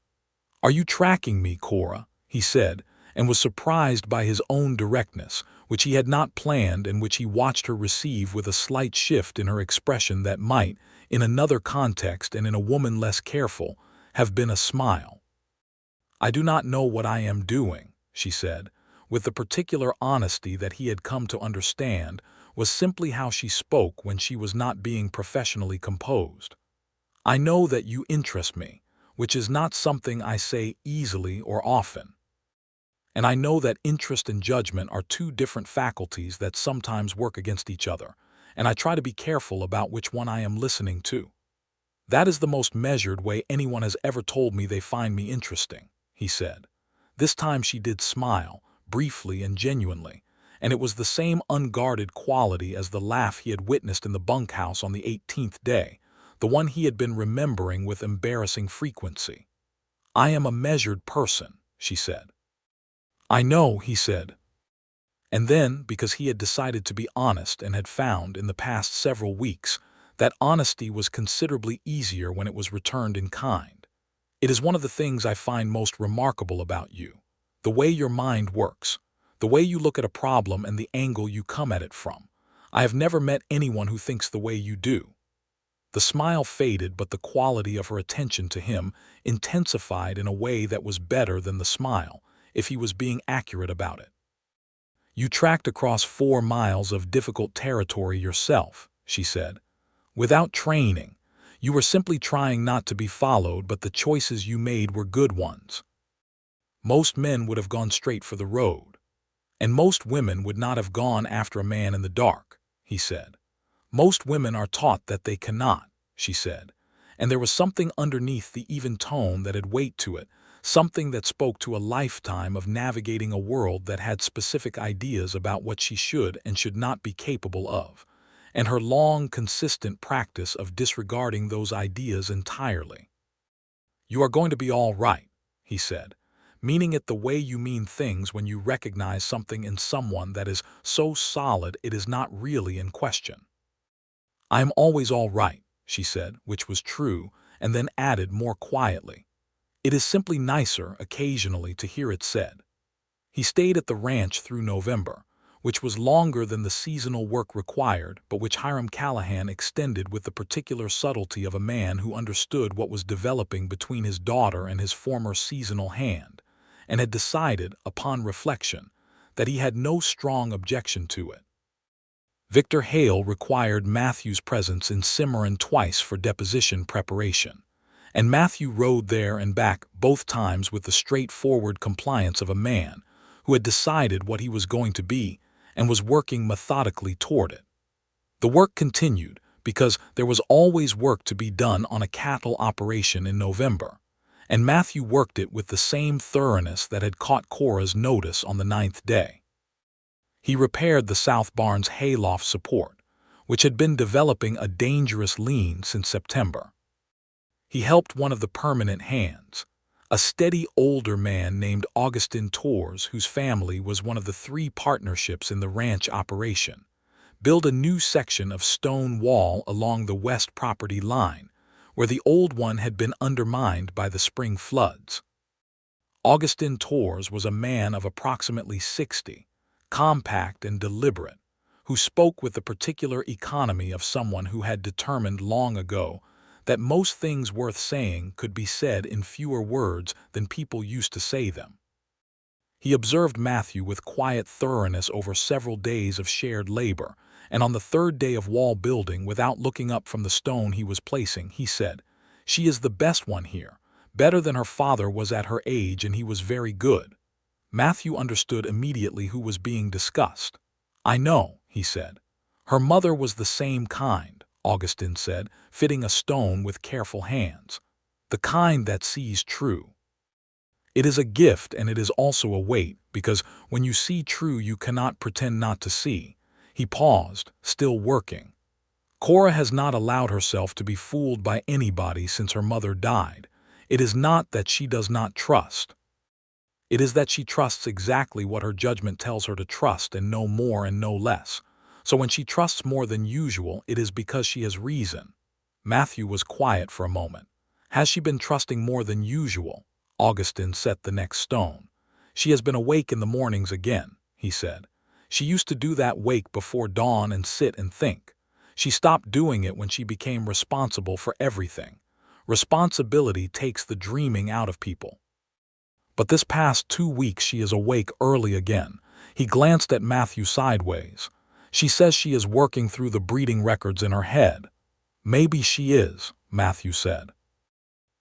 "Are you tracking me, Cora?" he said, and was surprised by his own directness, which he had not planned and which he watched her receive with a slight shift in her expression that might, in another context and in a woman less careful, have been a smile. "I do not know what I am doing," she said, with the particular honesty that he had come to understand was simply how she spoke when she was not being professionally composed. "I know that you interest me, which is not something I say easily or often. And I know that interest and judgment are 2 different faculties that sometimes work against each other, and I try to be careful about which one I am listening to. That is the most measured way anyone has ever told me they find me interesting," he said. This time she did smile, briefly and genuinely, and it was the same unguarded quality as the laugh he had witnessed in the bunkhouse on the 18th day, the one he had been remembering with embarrassing frequency. "I am a measured person," she said. "I know," he said. And then, because he had decided to be honest and had found, in the past several weeks, that honesty was considerably easier when it was returned in kind. "It is one of the things I find most remarkable about you, the way your mind works, the way you look at a problem and the angle you come at it from. I have never met anyone who thinks the way you do." The smile faded, but the quality of her attention to him intensified in a way that was better than the smile, if he was being accurate about it. "You tracked across 4 miles of difficult territory yourself," she said. "Without training. You were simply trying not to be followed, but the choices you made were good ones. Most men would have gone straight for the road. And most women would not have gone after a man in the dark," he said. "Most women are taught that they cannot," she said. And there was something underneath the even tone that had weight to it, something that spoke to a lifetime of navigating a world that had specific ideas about what she should and should not be capable of, and her long, consistent practice of disregarding those ideas entirely. "You are going to be all right," he said, meaning it the way you mean things when you recognize something in someone that is so solid it is not really in question. "I am always all right," she said, which was true, and then added more quietly, "It is simply nicer, occasionally, to hear it said." He stayed at the ranch through November, which was longer than the seasonal work required, but which Hiram Callahan extended with the particular subtlety of a man who understood what was developing between his daughter and his former seasonal hand, and had decided, upon reflection, that he had no strong objection to it. Victor Hale required Matthew's presence in Cimarron twice for deposition preparation, and Matthew rode there and back both times with the straightforward compliance of a man who had decided what he was going to be and was working methodically toward it. The work continued because there was always work to be done on a cattle operation in November, and Matthew worked it with the same thoroughness that had caught Cora's notice on the 9th day. He repaired the south barn's hayloft support, which had been developing a dangerous lean since September. He helped one of the permanent hands, a steady older man named Augustin Torres, whose family was one of the 3 partnerships in the ranch operation, build a new section of stone wall along the west property line, where the old one had been undermined by the spring floods. Augustin Torres was a man of approximately 60, compact and deliberate, who spoke with the particular economy of someone who had determined long ago that most things worth saying could be said in fewer words than people used to say them. He observed Matthew with quiet thoroughness over several days of shared labor, and on the 3rd day of wall building, without looking up from the stone he was placing, he said, "She is the best one here, better than her father was at her age, and he was very good." Matthew understood immediately who was being discussed. "I know," he said. "Her mother was the same kind," Augustin said, fitting a stone with careful hands. "The kind that sees true. It is a gift, and it is also a weight, because when you see true you cannot pretend not to see." He paused, still working. "Cora has not allowed herself to be fooled by anybody since her mother died. It is not that she does not trust. It is that she trusts exactly what her judgment tells her to trust, and no more and no less. So when she trusts more than usual, it is because she has reason." Matthew was quiet for a moment. "Has she been trusting more than usual?" Augustin set the next stone. "She has been awake in the mornings again," he said. "She used to do that wake before dawn and sit and think. She stopped doing it when she became responsible for everything. Responsibility takes the dreaming out of people. But this past 2 weeks she is awake early again." He glanced at Matthew sideways. "She says she is working through the breeding records in her head." "Maybe she is," Matthew said.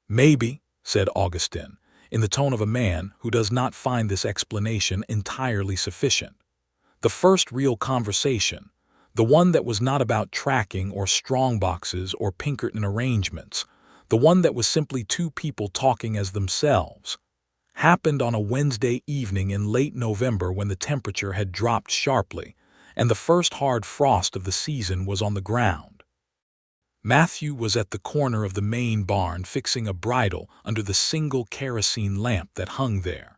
"Maybe," said Augustin, in the tone of a man who does not find this explanation entirely sufficient. The first real conversation, the one that was not about tracking or strongboxes or Pinkerton arrangements, the one that was simply 2 people talking as themselves, happened on a Wednesday evening in late November when the temperature had dropped sharply and the first hard frost of the season was on the ground. Matthew was at the corner of the main barn fixing a bridle under the single kerosene lamp that hung there,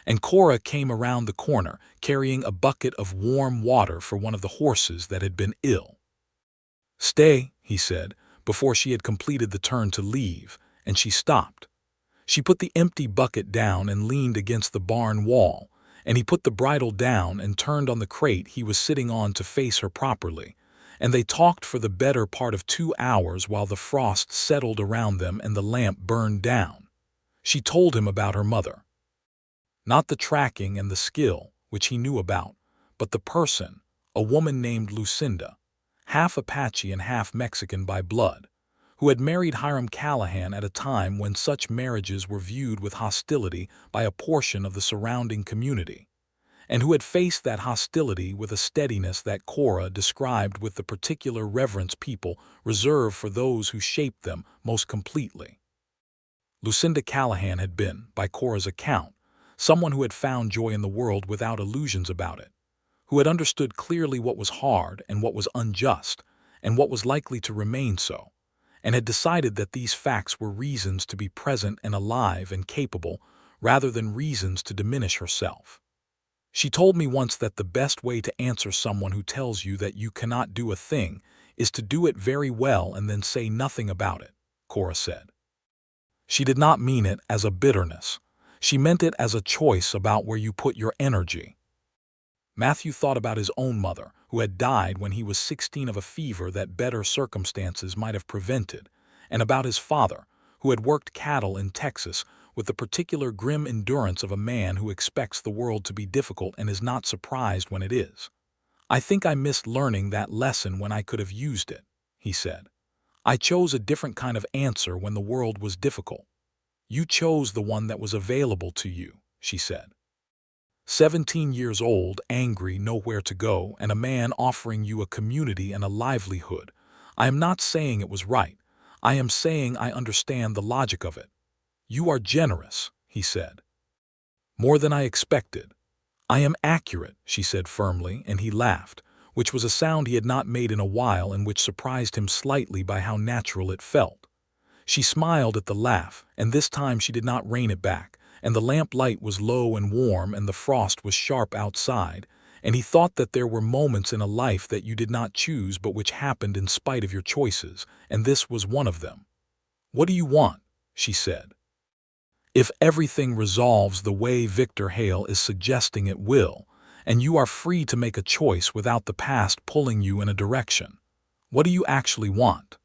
and Cora came around the corner carrying a bucket of warm water for one of the horses that had been ill. "Stay," he said, before she had completed the turn to leave, and she stopped. She put the empty bucket down and leaned against the barn wall, and he put the bridle down and turned on the crate he was sitting on to face her properly, and they talked for the better part of 2 hours while the frost settled around them and the lamp burned down. She told him about her mother. Not the tracking and the skill, which he knew about, but the person, a woman named Lucinda, half Apache and half Mexican by blood, who had married Hiram Callahan at a time when such marriages were viewed with hostility by a portion of the surrounding community, and who had faced that hostility with a steadiness that Cora described with the particular reverence people reserve for those who shaped them most completely. Lucinda Callahan had been, by Cora's account, someone who had found joy in the world without illusions about it, who had understood clearly what was hard and what was unjust and what was likely to remain so, and had decided that these facts were reasons to be present and alive and capable rather than reasons to diminish herself. She told me once that the best way to answer someone who tells you that you cannot do a thing is to do it very well and then say nothing about it, Cora said. She did not mean it as a bitterness. She meant it as a choice about where you put your energy. Matthew thought about his own mother, who had died when he was 16 of a fever that better circumstances might have prevented, and about his father, who had worked cattle in Texas with the particular grim endurance of a man who expects the world to be difficult and is not surprised when it is. "I think I missed learning that lesson when I could have used it," he said. "I chose a different kind of answer when the world was difficult." "You chose the one that was available to you," she said. 17 years old, angry, nowhere to go, and a man offering you a community and a livelihood. I am not saying it was right. I am saying I understand the logic of it. "You are generous," he said. "More than I expected." "I am accurate," she said firmly, and he laughed, which was a sound he had not made in a while and which surprised him slightly by how natural it felt. She smiled at the laugh, and this time she did not rein it back, and the lamp light was low and warm and the frost was sharp outside, and he thought that there were moments in a life that you did not choose but which happened in spite of your choices, and this was one of them. "What do you want?" she said. "If everything resolves the way Victor Hale is suggesting it will, and you are free to make a choice without the past pulling you in a direction, what do you actually want?"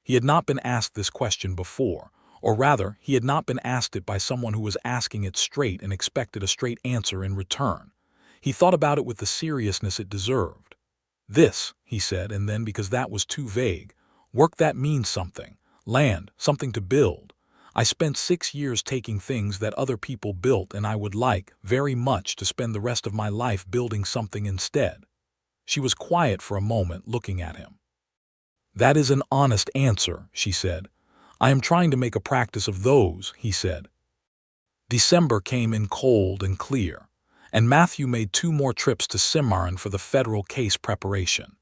He had not been asked this question before, or rather, he had not been asked it by someone who was asking it straight and expected a straight answer in return. He thought about it with the seriousness it deserved. "This," he said, and then, because that was too vague, "work that means something, land, something to build. I spent 6 years taking things that other people built, and I would like, very much, to spend the rest of my life building something instead." She was quiet for a moment, looking at him. "That is an honest answer," she said. "I am trying to make a practice of those," he said. December came in cold and clear, and Matthew made 2 more trips to Cimarron for the federal case preparation.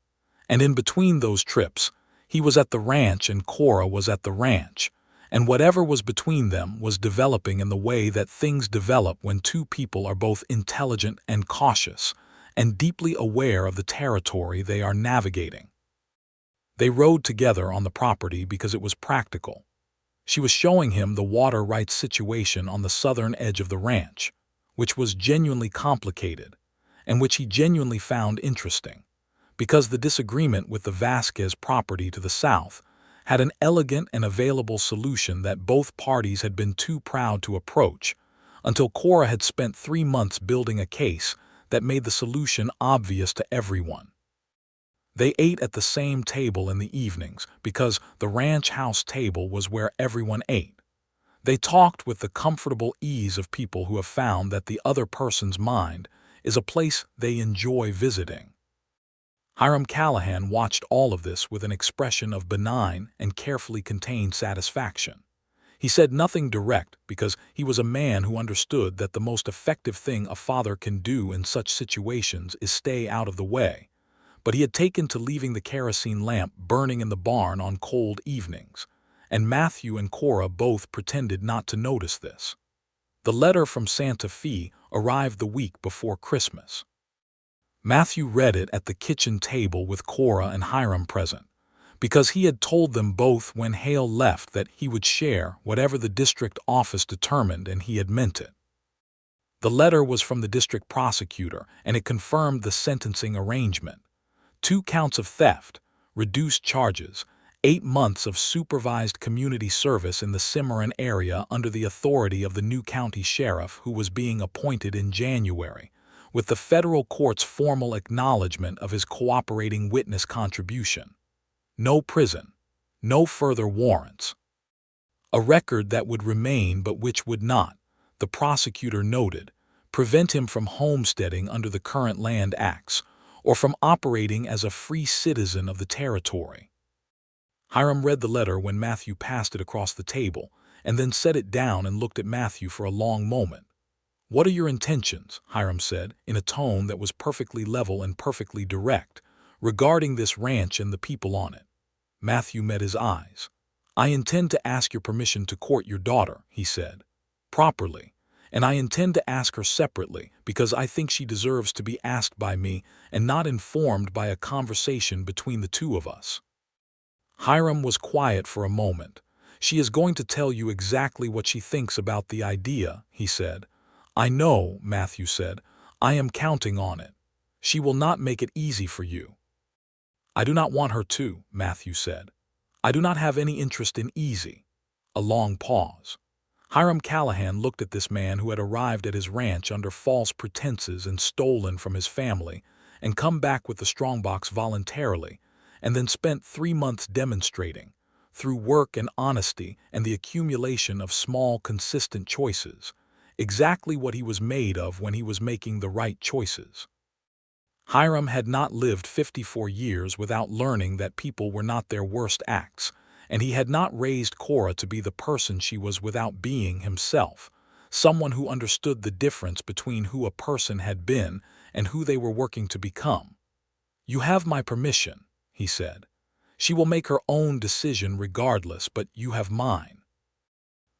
And in between those trips, he was at the ranch and Cora was at the ranch, and whatever was between them was developing in the way that things develop when 2 people are both intelligent and cautious, and deeply aware of the territory they are navigating. They rode together on the property because it was practical. She was showing him the water rights situation on the southern edge of the ranch, which was genuinely complicated, and which he genuinely found interesting, because the disagreement with the Vasquez property to the south had an elegant and available solution that both parties had been too proud to approach, until Cora had spent 3 months building a case that made the solution obvious to everyone. They ate at the same table in the evenings because the ranch house table was where everyone ate. They talked with the comfortable ease of people who have found that the other person's mind is a place they enjoy visiting. Hiram Callahan watched all of this with an expression of benign and carefully contained satisfaction. He said nothing direct because he was a man who understood that the most effective thing a father can do in such situations is stay out of the way. But he had taken to leaving the kerosene lamp burning in the barn on cold evenings, and Matthew and Cora both pretended not to notice this. The letter from Santa Fe arrived the week before Christmas. Matthew read it at the kitchen table with Cora and Hiram present, because he had told them both when Hale left that he would share whatever the district office determined, and he had meant it. The letter was from the district prosecutor, and it confirmed the sentencing arrangement. 2 counts of theft, reduced charges, 8 months of supervised community service in the Cimarron area under the authority of the new county sheriff who was being appointed in January, with the federal court's formal acknowledgement of his cooperating witness contribution. No prison, no further warrants. A record that would remain but which would not, the prosecutor noted, prevent him from homesteading under the current land acts or from operating as a free citizen of the territory. Hiram read the letter when Matthew passed it across the table, and then set it down and looked at Matthew for a long moment. "What are your intentions?" Hiram said, in a tone that was perfectly level and perfectly direct, "regarding this ranch and the people on it?" Matthew met his eyes. "I intend to ask your permission to court your daughter," he said, "properly, and I intend to ask her separately because I think she deserves to be asked by me and not informed by a conversation between the two of us." Hiram was quiet for a moment. "She is going to tell you exactly what she thinks about the idea," he said. "I know," Matthew said. "I am counting on it. She will not make it easy for you." "I do not want her to," Matthew said. "I do not have any interest in easy." A long pause. Hiram Callahan looked at this man who had arrived at his ranch under false pretenses and stolen from his family, and come back with the strongbox voluntarily, and then spent 3 months demonstrating, through work and honesty and the accumulation of small, consistent choices, exactly what he was made of when he was making the right choices. Hiram had not lived 54 years without learning that people were not their worst acts, and he had not raised Cora to be the person she was without being himself, someone who understood the difference between who a person had been and who they were working to become. "You have my permission," he said. "She will make her own decision regardless, but you have mine."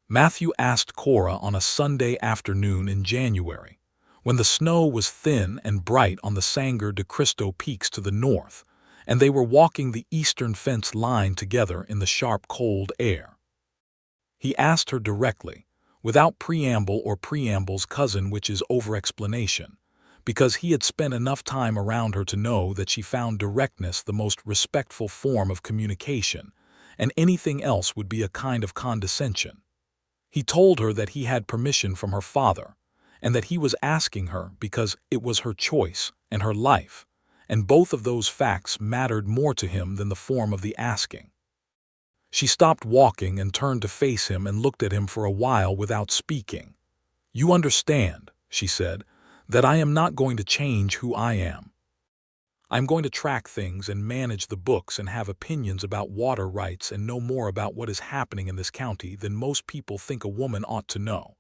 Matthew asked Cora on a Sunday afternoon in January, when the snow was thin and bright on the Sangre de Cristo peaks to the north, and they were walking the eastern fence line together in the sharp cold air. He asked her directly, without preamble or preamble's cousin, which is over-explanation, because he had spent enough time around her to know that she found directness the most respectful form of communication, and anything else would be a kind of condescension. He told her that he had permission from her father, and that he was asking her because it was her choice and her life, and both of those facts mattered more to him than the form of the asking. She stopped walking and turned to face him and looked at him for a while without speaking. "You understand," she said, "that I am not going to change who I am. I'm going to track things and manage the books and have opinions about water rights and know more about what is happening in this county than most people think a woman ought to know.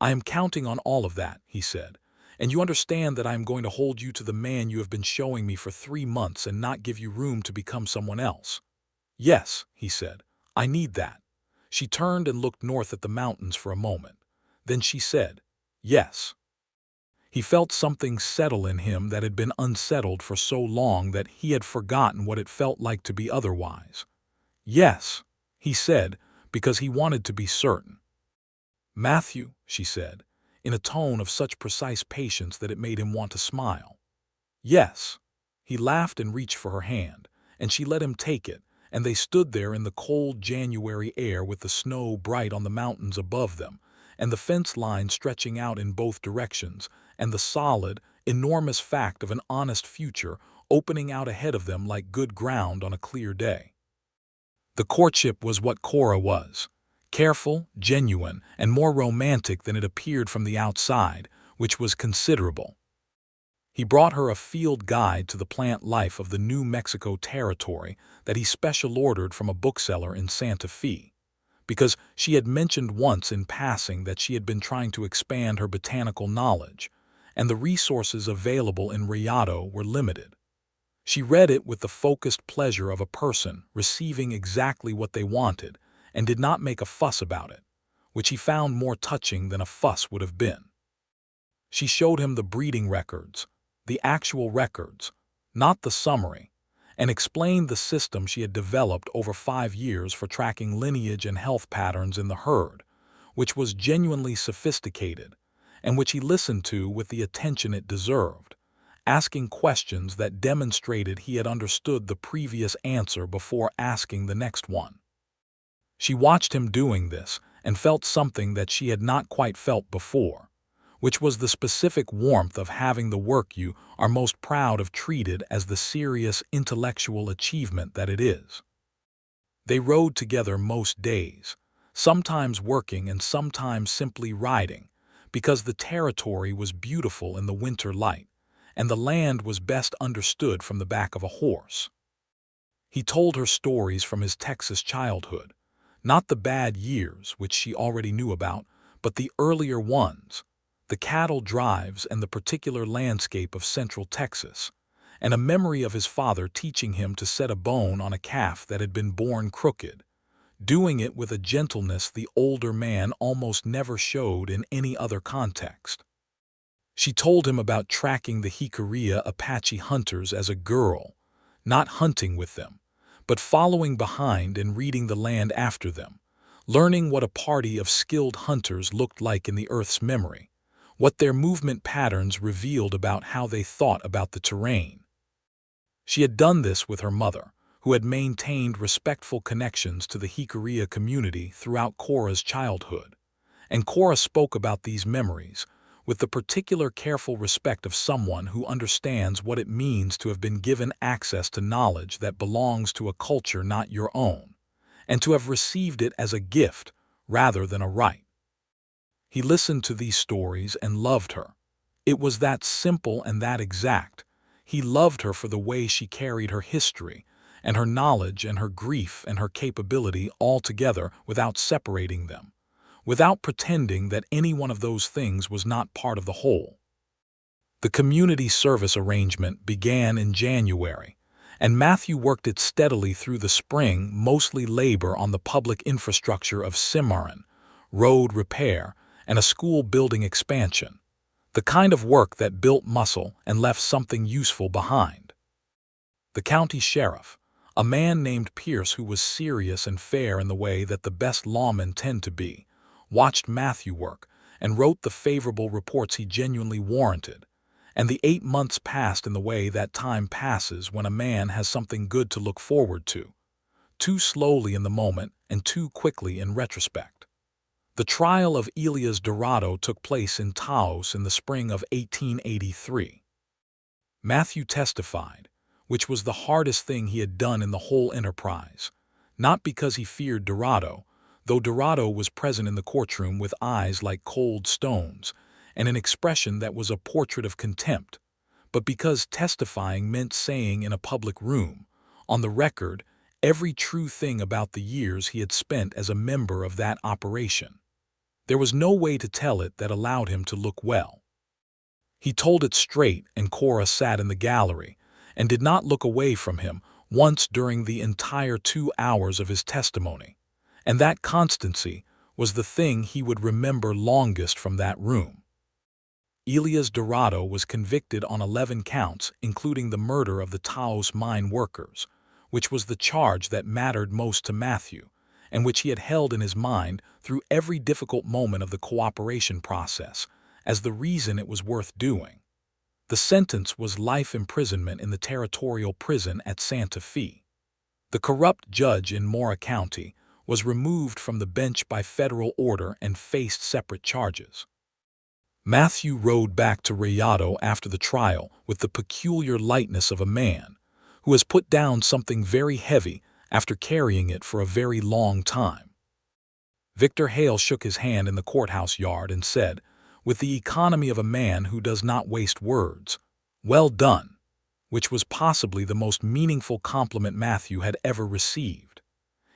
I am counting on all of that," he said, "and you understand that I am going to hold you to the man you have been showing me for 3 months and not give you room to become someone else." "Yes," he said, "I need that." She turned and looked north at the mountains for a moment. Then she said, "Yes." He felt something settle in him that had been unsettled for so long that he had forgotten what it felt like to be otherwise. "Yes," he said, because he wanted to be certain. "Matthew," she said, in a tone of such precise patience that it made him want to smile. "Yes." He laughed and reached for her hand, and she let him take it, and they stood there in the cold January air with the snow bright on the mountains above them, and the fence line stretching out in both directions, and the solid, enormous fact of an honest future opening out ahead of them like good ground on a clear day. The courtship was what Cora was. Careful, genuine, and more romantic than it appeared from the outside, which was considerable. He brought her a field guide to the plant life of the New Mexico territory that he special ordered from a bookseller in Santa Fe, because she had mentioned once in passing that she had been trying to expand her botanical knowledge, and the resources available in Rayado were limited. She read it with the focused pleasure of a person receiving exactly what they wanted, and did not make a fuss about it, which he found more touching than a fuss would have been. She showed him the breeding records, the actual records, not the summary, and explained the system she had developed over 5 years for tracking lineage and health patterns in the herd, which was genuinely sophisticated, and which he listened to with the attention it deserved, asking questions that demonstrated he had understood the previous answer before asking the next one. She watched him doing this and felt something that she had not quite felt before, which was the specific warmth of having the work you are most proud of treated as the serious intellectual achievement that it is. They rode together most days, sometimes working and sometimes simply riding, because the territory was beautiful in the winter light, and the land was best understood from the back of a horse. He told her stories from his Texas childhood, not the bad years, which she already knew about, but the earlier ones, the cattle drives and the particular landscape of central Texas, and a memory of his father teaching him to set a bone on a calf that had been born crooked, doing it with a gentleness the older man almost never showed in any other context. She told him about tracking the Jicarilla Apache hunters as a girl, not hunting with them, but following behind and reading the land after them, learning what a party of skilled hunters looked like in the Earth's memory, what their movement patterns revealed about how they thought about the terrain. She had done this with her mother, who had maintained respectful connections to the Jicarilla community throughout Cora's childhood, and Cora spoke about these memories with the particular careful respect of someone who understands what it means to have been given access to knowledge that belongs to a culture not your own, and to have received it as a gift rather than a right. He listened to these stories and loved her. It was that simple and that exact. He loved her for the way she carried her history, and her knowledge and her grief and her capability all together without separating them, without pretending that any one of those things was not part of the whole. The community service arrangement began in January, and Matthew worked it steadily through the spring, mostly labor on the public infrastructure of Cimarron, road repair, and a school building expansion, the kind of work that built muscle and left something useful behind. The county sheriff, a man named Pierce who was serious and fair in the way that the best lawmen tend to be, watched Matthew work and wrote the favorable reports he genuinely warranted, and the 8 months passed in the way that time passes when a man has something good to look forward to, too slowly in the moment and too quickly in retrospect. The trial of Elias Dorado took place in Taos in the spring of 1883. Matthew testified, which was the hardest thing he had done in the whole enterprise, not because he feared Dorado, though Dorado was present in the courtroom with eyes like cold stones and an expression that was a portrait of contempt, but because testifying meant saying in a public room, on the record, every true thing about the years he had spent as a member of that operation. There was no way to tell it that allowed him to look well. He told it straight, and Cora sat in the gallery and did not look away from him once during the entire 2 hours of his testimony, and that constancy was the thing he would remember longest from that room. Elias Dorado was convicted on 11 counts, including the murder of the Taos mine workers, which was the charge that mattered most to Matthew, and which he had held in his mind through every difficult moment of the cooperation process as the reason it was worth doing. The sentence was life imprisonment in the territorial prison at Santa Fe. The corrupt judge in Cora County was removed from the bench by federal order and faced separate charges. Matthew rode back to Rayado after the trial with the peculiar lightness of a man who has put down something very heavy after carrying it for a very long time. Victor Hale shook his hand in the courthouse yard and said, with the economy of a man who does not waste words, "Well done," which was possibly the most meaningful compliment Matthew had ever received.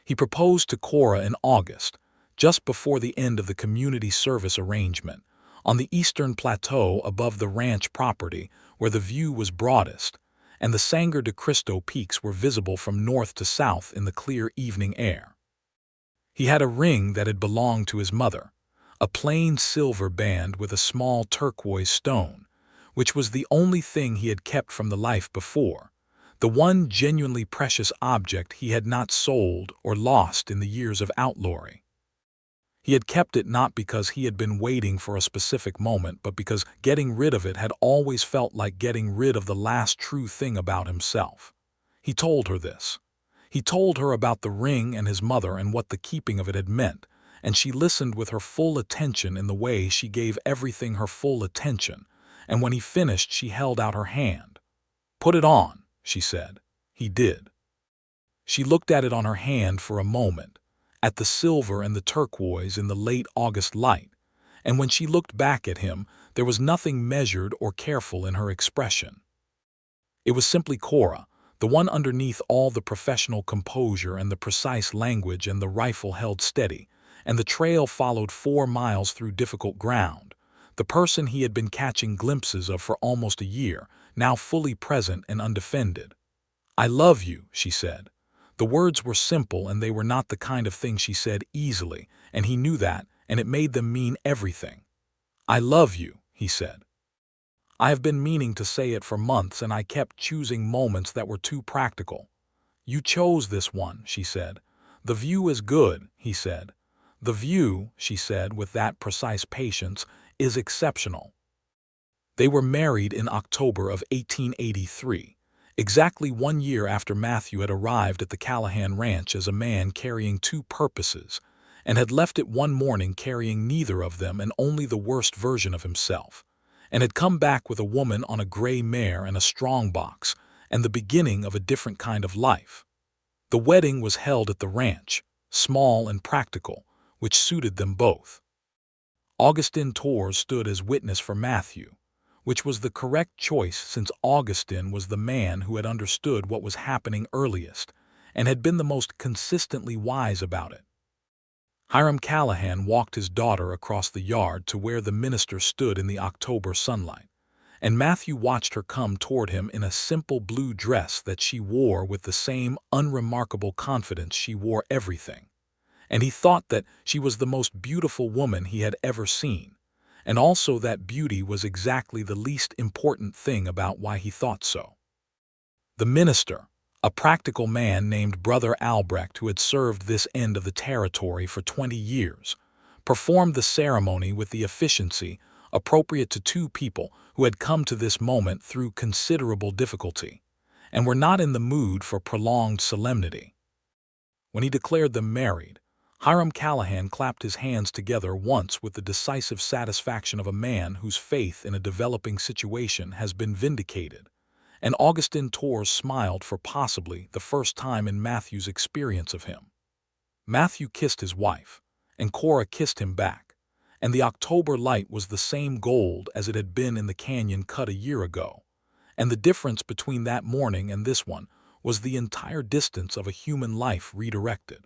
He proposed to Cora in August, just before the end of the community service arrangement, on the eastern plateau above the ranch property where the view was broadest, and the Sangre de Cristo peaks were visible from north to south in the clear evening air. He had a ring that had belonged to his mother, a plain silver band with a small turquoise stone, which was the only thing he had kept from the life before, the one genuinely precious object he had not sold or lost in the years of outlawry. He had kept it not because he had been waiting for a specific moment, but because getting rid of it had always felt like getting rid of the last true thing about himself. He told her this. He told her about the ring and his mother and what the keeping of it had meant, and she listened with her full attention in the way she gave everything her full attention, and when he finished she held out her hand. "Put it on," she said. He did. She looked at it on her hand for a moment, at the silver and the turquoise in the late August light, and when she looked back at him, there was nothing measured or careful in her expression. It was simply Cora, the one underneath all the professional composure and the precise language and the rifle held steady, and the trail followed 4 miles through difficult ground, the person he had been catching glimpses of for almost a year, now fully present and undefended. "I love you," she said. The words were simple, and they were not the kind of thing she said easily, and he knew that, and it made them mean everything. "I love you," he said. "I have been meaning to say it for months, and I kept choosing moments that were too practical." "You chose this one," she said. "The view is good," he said. "The view," she said with that precise patience, "is exceptional." They were married in October of 1883. Exactly 1 year after Matthew had arrived at the Callahan Ranch as a man carrying 2 purposes, and had left it one morning carrying neither of them and only the worst version of himself, and had come back with a woman on a gray mare and a strongbox, and the beginning of a different kind of life. The wedding was held at the ranch, small and practical, which suited them both. Augustin Torres stood as witness for Matthew, which was the correct choice since Augustin was the man who had understood what was happening earliest and had been the most consistently wise about it. Hiram Callahan walked his daughter across the yard to where the minister stood in the October sunlight, and Matthew watched her come toward him in a simple blue dress that she wore with the same unremarkable confidence she wore everything, and he thought that she was the most beautiful woman he had ever seen, and also that beauty was exactly the least important thing about why he thought so. The minister, a practical man named Brother Albrecht who had served this end of the territory for 20 years, performed the ceremony with the efficiency appropriate to 2 people who had come to this moment through considerable difficulty, and were not in the mood for prolonged solemnity. When he declared them married, Hiram Callahan clapped his hands together once with the decisive satisfaction of a man whose faith in a developing situation has been vindicated, and Augustin Torres smiled for possibly the first time in Matthew's experience of him. Matthew kissed his wife, and Cora kissed him back, and the October light was the same gold as it had been in the canyon cut a year ago, and the difference between that morning and this one was the entire distance of a human life redirected.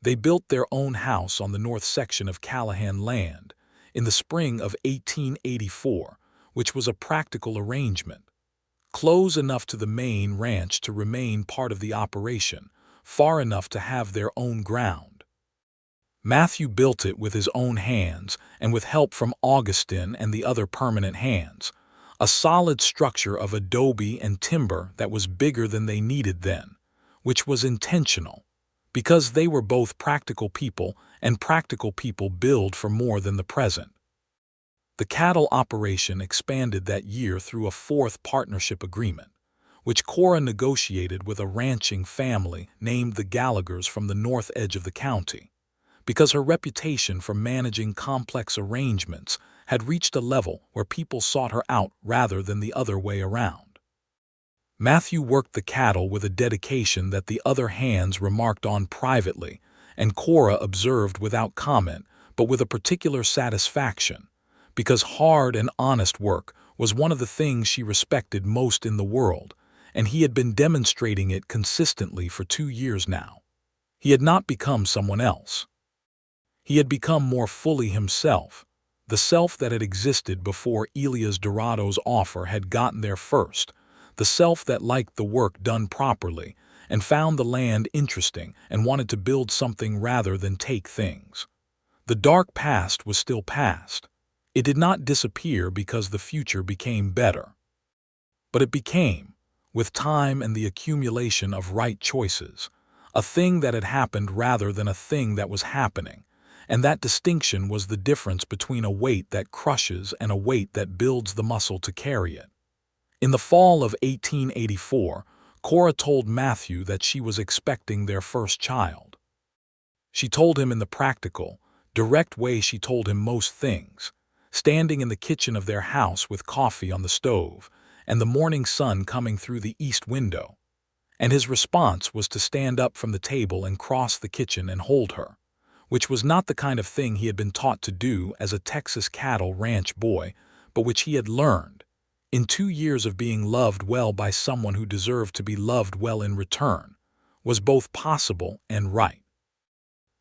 They built their own house on the north section of Callahan land in the spring of 1884, which was a practical arrangement, close enough to the main ranch to remain part of the operation, far enough to have their own ground. Matthew built it with his own hands and with help from Augustin and the other permanent hands, a solid structure of adobe and timber that was bigger than they needed then, which was intentional, because they were both practical people, and practical people build for more than the present. The cattle operation expanded that year through a 4th partnership agreement, which Cora negotiated with a ranching family named the Gallaghers from the north edge of the county, because her reputation for managing complex arrangements had reached a level where people sought her out rather than the other way around. Matthew worked the cattle with a dedication that the other hands remarked on privately, and Cora observed without comment, but with a particular satisfaction, because hard and honest work was one of the things she respected most in the world, and he had been demonstrating it consistently for 2 years now. He had not become someone else. He had become more fully himself, the self that had existed before Elias Dorado's offer had gotten there first, the self that liked the work done properly and found the land interesting and wanted to build something rather than take things. The dark past was still past. It did not disappear because the future became better. But it became, with time and the accumulation of right choices, a thing that had happened rather than a thing that was happening, and that distinction was the difference between a weight that crushes and a weight that builds the muscle to carry it. In the fall of 1884, Cora told Matthew that she was expecting their first child. She told him in the practical, direct way she told him most things, standing in the kitchen of their house with coffee on the stove and the morning sun coming through the east window. And his response was to stand up from the table and cross the kitchen and hold her, which was not the kind of thing he had been taught to do as a Texas cattle ranch boy, but which he had learned, in 2 years of being loved well by someone who deserved to be loved well in return, was both possible and right.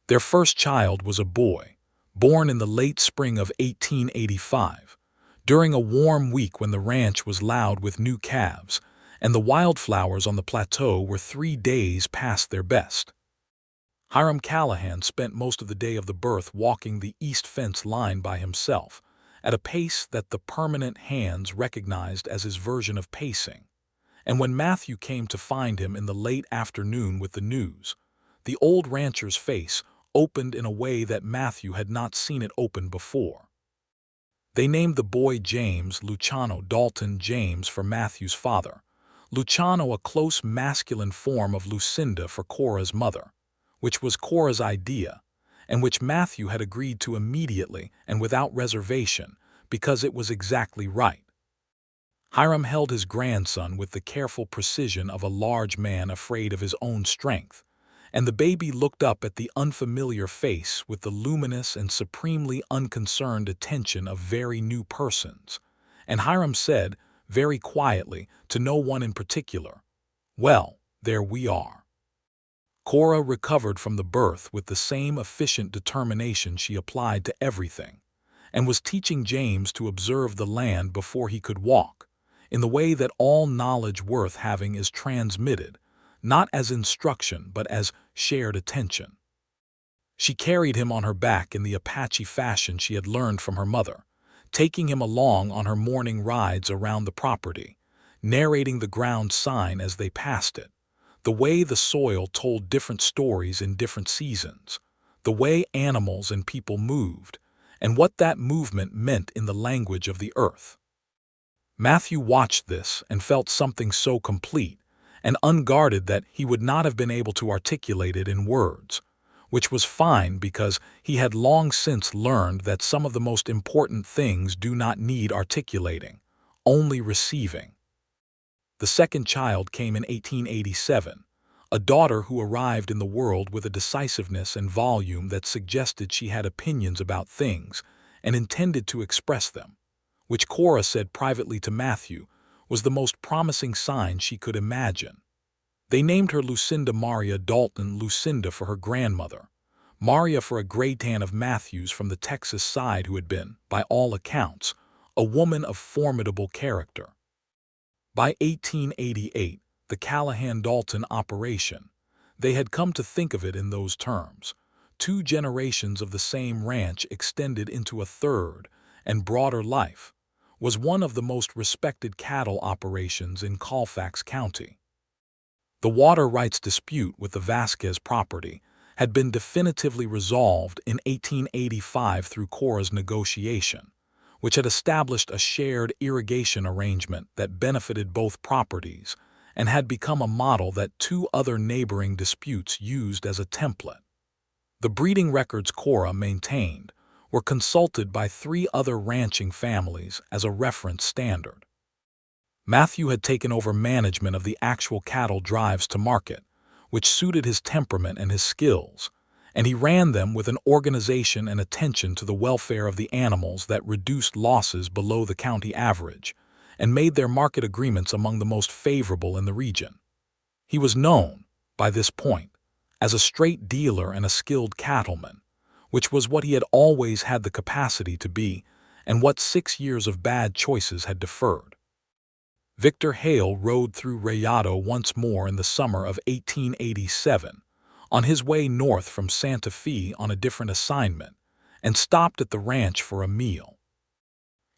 Their first child was a boy, born in the late spring of 1885, during a warm week when the ranch was loud with new calves, and the wildflowers on the plateau were 3 days past their best. Hiram Callahan spent most of the day of the birth walking the east fence line by himself, at a pace that the permanent hands recognized as his version of pacing. And when Matthew came to find him in the late afternoon with the news, the old rancher's face opened in a way that Matthew had not seen it open before. They named the boy James Luciano Dalton James for Matthew's father, Luciano a close masculine form of Lucinda for Cora's mother, which was Cora's idea, and which Matthew had agreed to immediately and without reservation because it was exactly right. Hiram held his grandson with the careful precision of a large man afraid of his own strength, and the baby looked up at the unfamiliar face with the luminous and supremely unconcerned attention of very new persons, and Hiram said, very quietly, to no one in particular, "Well, there we are." Cora recovered from the birth with the same efficient determination she applied to everything, and was teaching James to observe the land before he could walk, in the way that all knowledge worth having is transmitted, not as instruction but as shared attention. She carried him on her back in the Apache fashion she had learned from her mother, taking him along on her morning rides around the property, narrating the ground sign as they passed it, the way the soil told different stories in different seasons, the way animals and people moved, and what that movement meant in the language of the earth. Matthew watched this and felt something so complete and unguarded that he would not have been able to articulate it in words, which was fine because he had long since learned that some of the most important things do not need articulating, only receiving. The second child came in 1887, a daughter who arrived in the world with a decisiveness and volume that suggested she had opinions about things and intended to express them, which Cora said privately to Matthew was the most promising sign she could imagine. They named her Lucinda Maria Dalton Lucinda for her grandmother, Maria for a graytan of Matthew's from the Texas side who had been, by all accounts, a woman of formidable character. By 1888, the Callahan-Dalton operation, they had come to think of it in those terms, 2 generations of the same ranch extended into a third and broader life, was one of the most respected cattle operations in Colfax County. The water rights dispute with the Vasquez property had been definitively resolved in 1885 through Cora's negotiation, which had established a shared irrigation arrangement that benefited both properties and had become a model that 2 other neighboring disputes used as a template. The breeding records Cora maintained were consulted by 3 other ranching families as a reference standard. Matthew had taken over management of the actual cattle drives to market, which suited his temperament and his skills, and he ran them with an organization and attention to the welfare of the animals that reduced losses below the county average and made their market agreements among the most favorable in the region. He was known, by this point, as a straight dealer and a skilled cattleman, which was what he had always had the capacity to be and what 6 years of bad choices had deferred. Victor Hale rode through Rayado once more in the summer of 1887, on his way north from Santa Fe on a different assignment, and stopped at the ranch for a meal.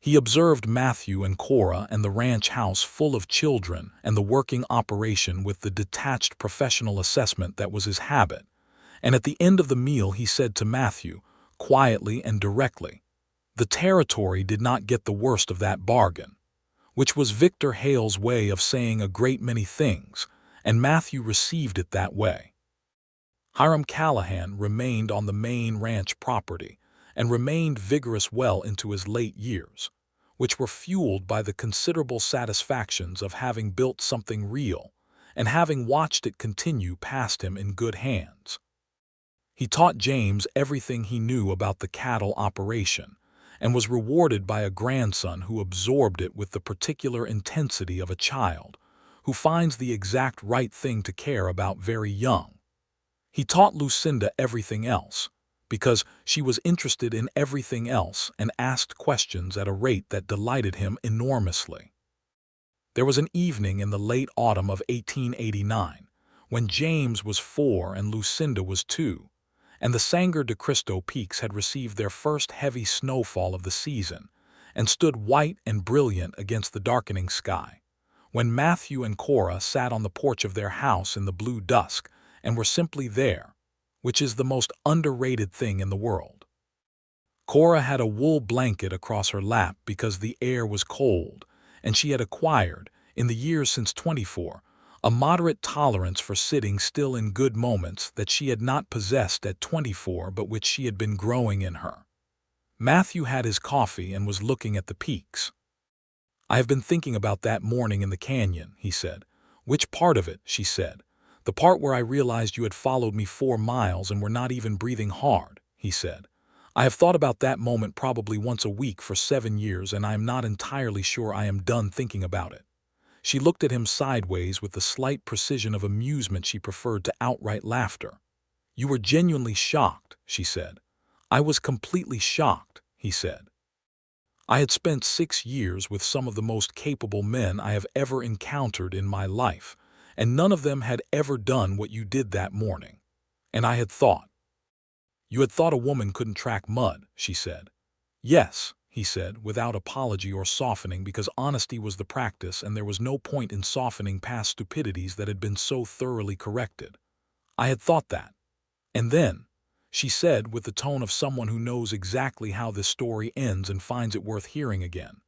He observed Matthew and Cora and the ranch house full of children and the working operation with the detached professional assessment that was his habit. And at the end of the meal he said to Matthew, quietly and directly, "The territory did not get the worst of that bargain," which was Victor Hale's way of saying a great many things, and Matthew received it that way. Hiram Callahan remained on the main ranch property and remained vigorous well into his late years, which were fueled by the considerable satisfactions of having built something real and having watched it continue past him in good hands. He taught James everything he knew about the cattle operation and was rewarded by a grandson who absorbed it with the particular intensity of a child who finds the exact right thing to care about very young. He taught Lucinda everything else, because she was interested in everything else and asked questions at a rate that delighted him enormously. There was an evening in the late autumn of 1889, when James was 4 and Lucinda was 2, and the Sangre de Cristo Peaks had received their first heavy snowfall of the season and stood white and brilliant against the darkening sky, when Matthew and Cora sat on the porch of their house in the blue dusk and were simply there, which is the most underrated thing in the world. Cora had a wool blanket across her lap because the air was cold, and she had acquired, in the years since 24, a moderate tolerance for sitting still in good moments that she had not possessed at 24 but which she had been growing in her. Matthew had his coffee and was looking at the peaks. "I have been thinking about that morning in the canyon," he said. "Which part of it?" she said. "The part where I realized you had followed me 4 miles and were not even breathing hard," he said. "I have thought about that moment probably once a week for 7 years, and I am not entirely sure I am done thinking about it." She looked at him sideways with the slight precision of amusement she preferred to outright laughter. "You were genuinely shocked," she said. "I was completely shocked," he said. "I had spent 6 years with some of the most capable men I have ever encountered in my life, and none of them had ever done what you did that morning. And I had thought." "You had thought a woman couldn't track mud," she said. "Yes," he said, without apology or softening, because honesty was the practice and there was no point in softening past stupidities that had been so thoroughly corrected. "I had thought that. And then," she said with the tone of someone who knows exactly how this story ends and finds it worth hearing again,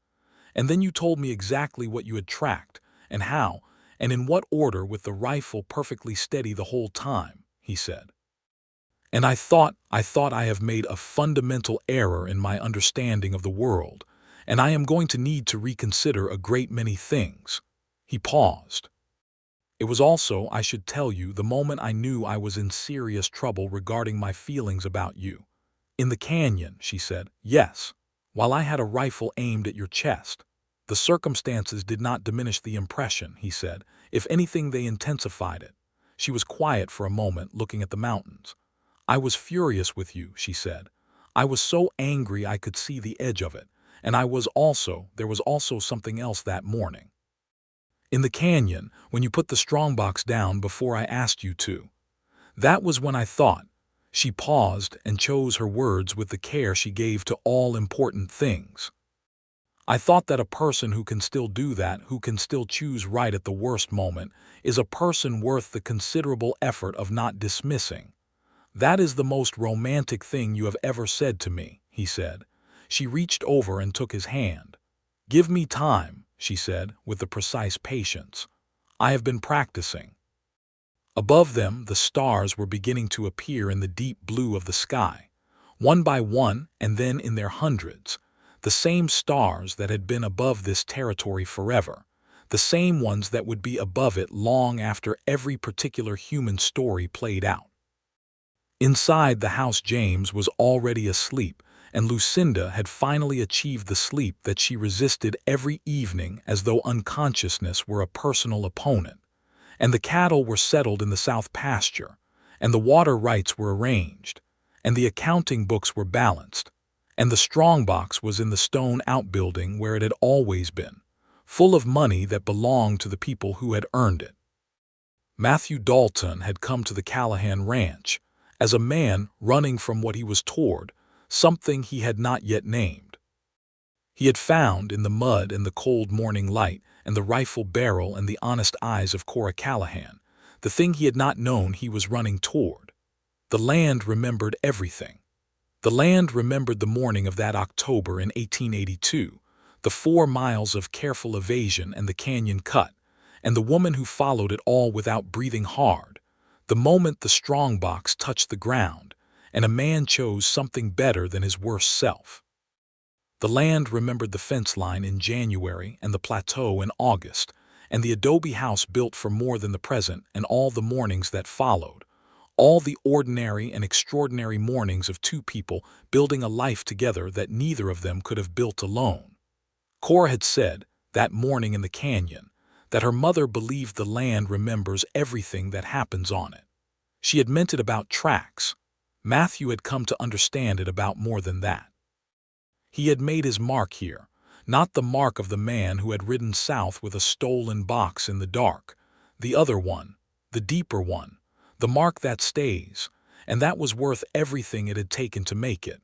"and then you told me exactly what you had tracked, and how, and in what order, with the rifle perfectly steady the whole time," he said. "And I thought I have made a fundamental error in my understanding of the world, and I am going to need to reconsider a great many things." He paused. "It was also, I should tell you, the moment I knew I was in serious trouble regarding my feelings about you." "In the canyon," she said. "Yes, while I had a rifle aimed at your chest." "The circumstances did not diminish the impression," he said. "If anything, they intensified it." She was quiet for a moment, looking at the mountains. "I was furious with you," she said. "I was so angry I could see the edge of it, and there was also something else that morning. In the canyon, when you put the strongbox down before I asked you to. That was when I thought." She paused and chose her words with the care she gave to all important things. "I thought that a person who can still do that, who can still choose right at the worst moment, is a person worth the considerable effort of not dismissing." "That is the most romantic thing you have ever said to me," he said. She reached over and took his hand. "Give me time," she said, with the precise patience. "I have been practicing." Above them, the stars were beginning to appear in the deep blue of the sky, one by one and then in their hundreds, the same stars that had been above this territory forever, the same ones that would be above it long after every particular human story played out. Inside the house, James was already asleep, and Lucinda had finally achieved the sleep that she resisted every evening as though unconsciousness were a personal opponent, and the cattle were settled in the south pasture, and the water rights were arranged, and the accounting books were balanced, and the strongbox was in the stone outbuilding where it had always been, full of money that belonged to the people who had earned it. Matthew Dalton had come to the Callahan Ranch as a man running from what he was toward, something he had not yet named. He had found, in the mud and the cold morning light and the rifle barrel and the honest eyes of Cora Callahan, the thing he had not known he was running toward. The land remembered everything. The land remembered the morning of that October in 1882, the 4 miles of careful evasion and the canyon cut, and the woman who followed it all without breathing hard, the moment the strongbox touched the ground, and a man chose something better than his worst self. The land remembered the fence line in January and the plateau in August, and the adobe house built for more than the present and all the mornings that followed, all the ordinary and extraordinary mornings of two people building a life together that neither of them could have built alone. Cora had said, that morning in the canyon, that her mother believed the land remembers everything that happens on it. She had meant it about tracks. Matthew had come to understand it about more than that. He had made his mark here, not the mark of the man who had ridden south with a stolen box in the dark, the other one, the deeper one, the mark that stays, and that was worth everything it had taken to make it.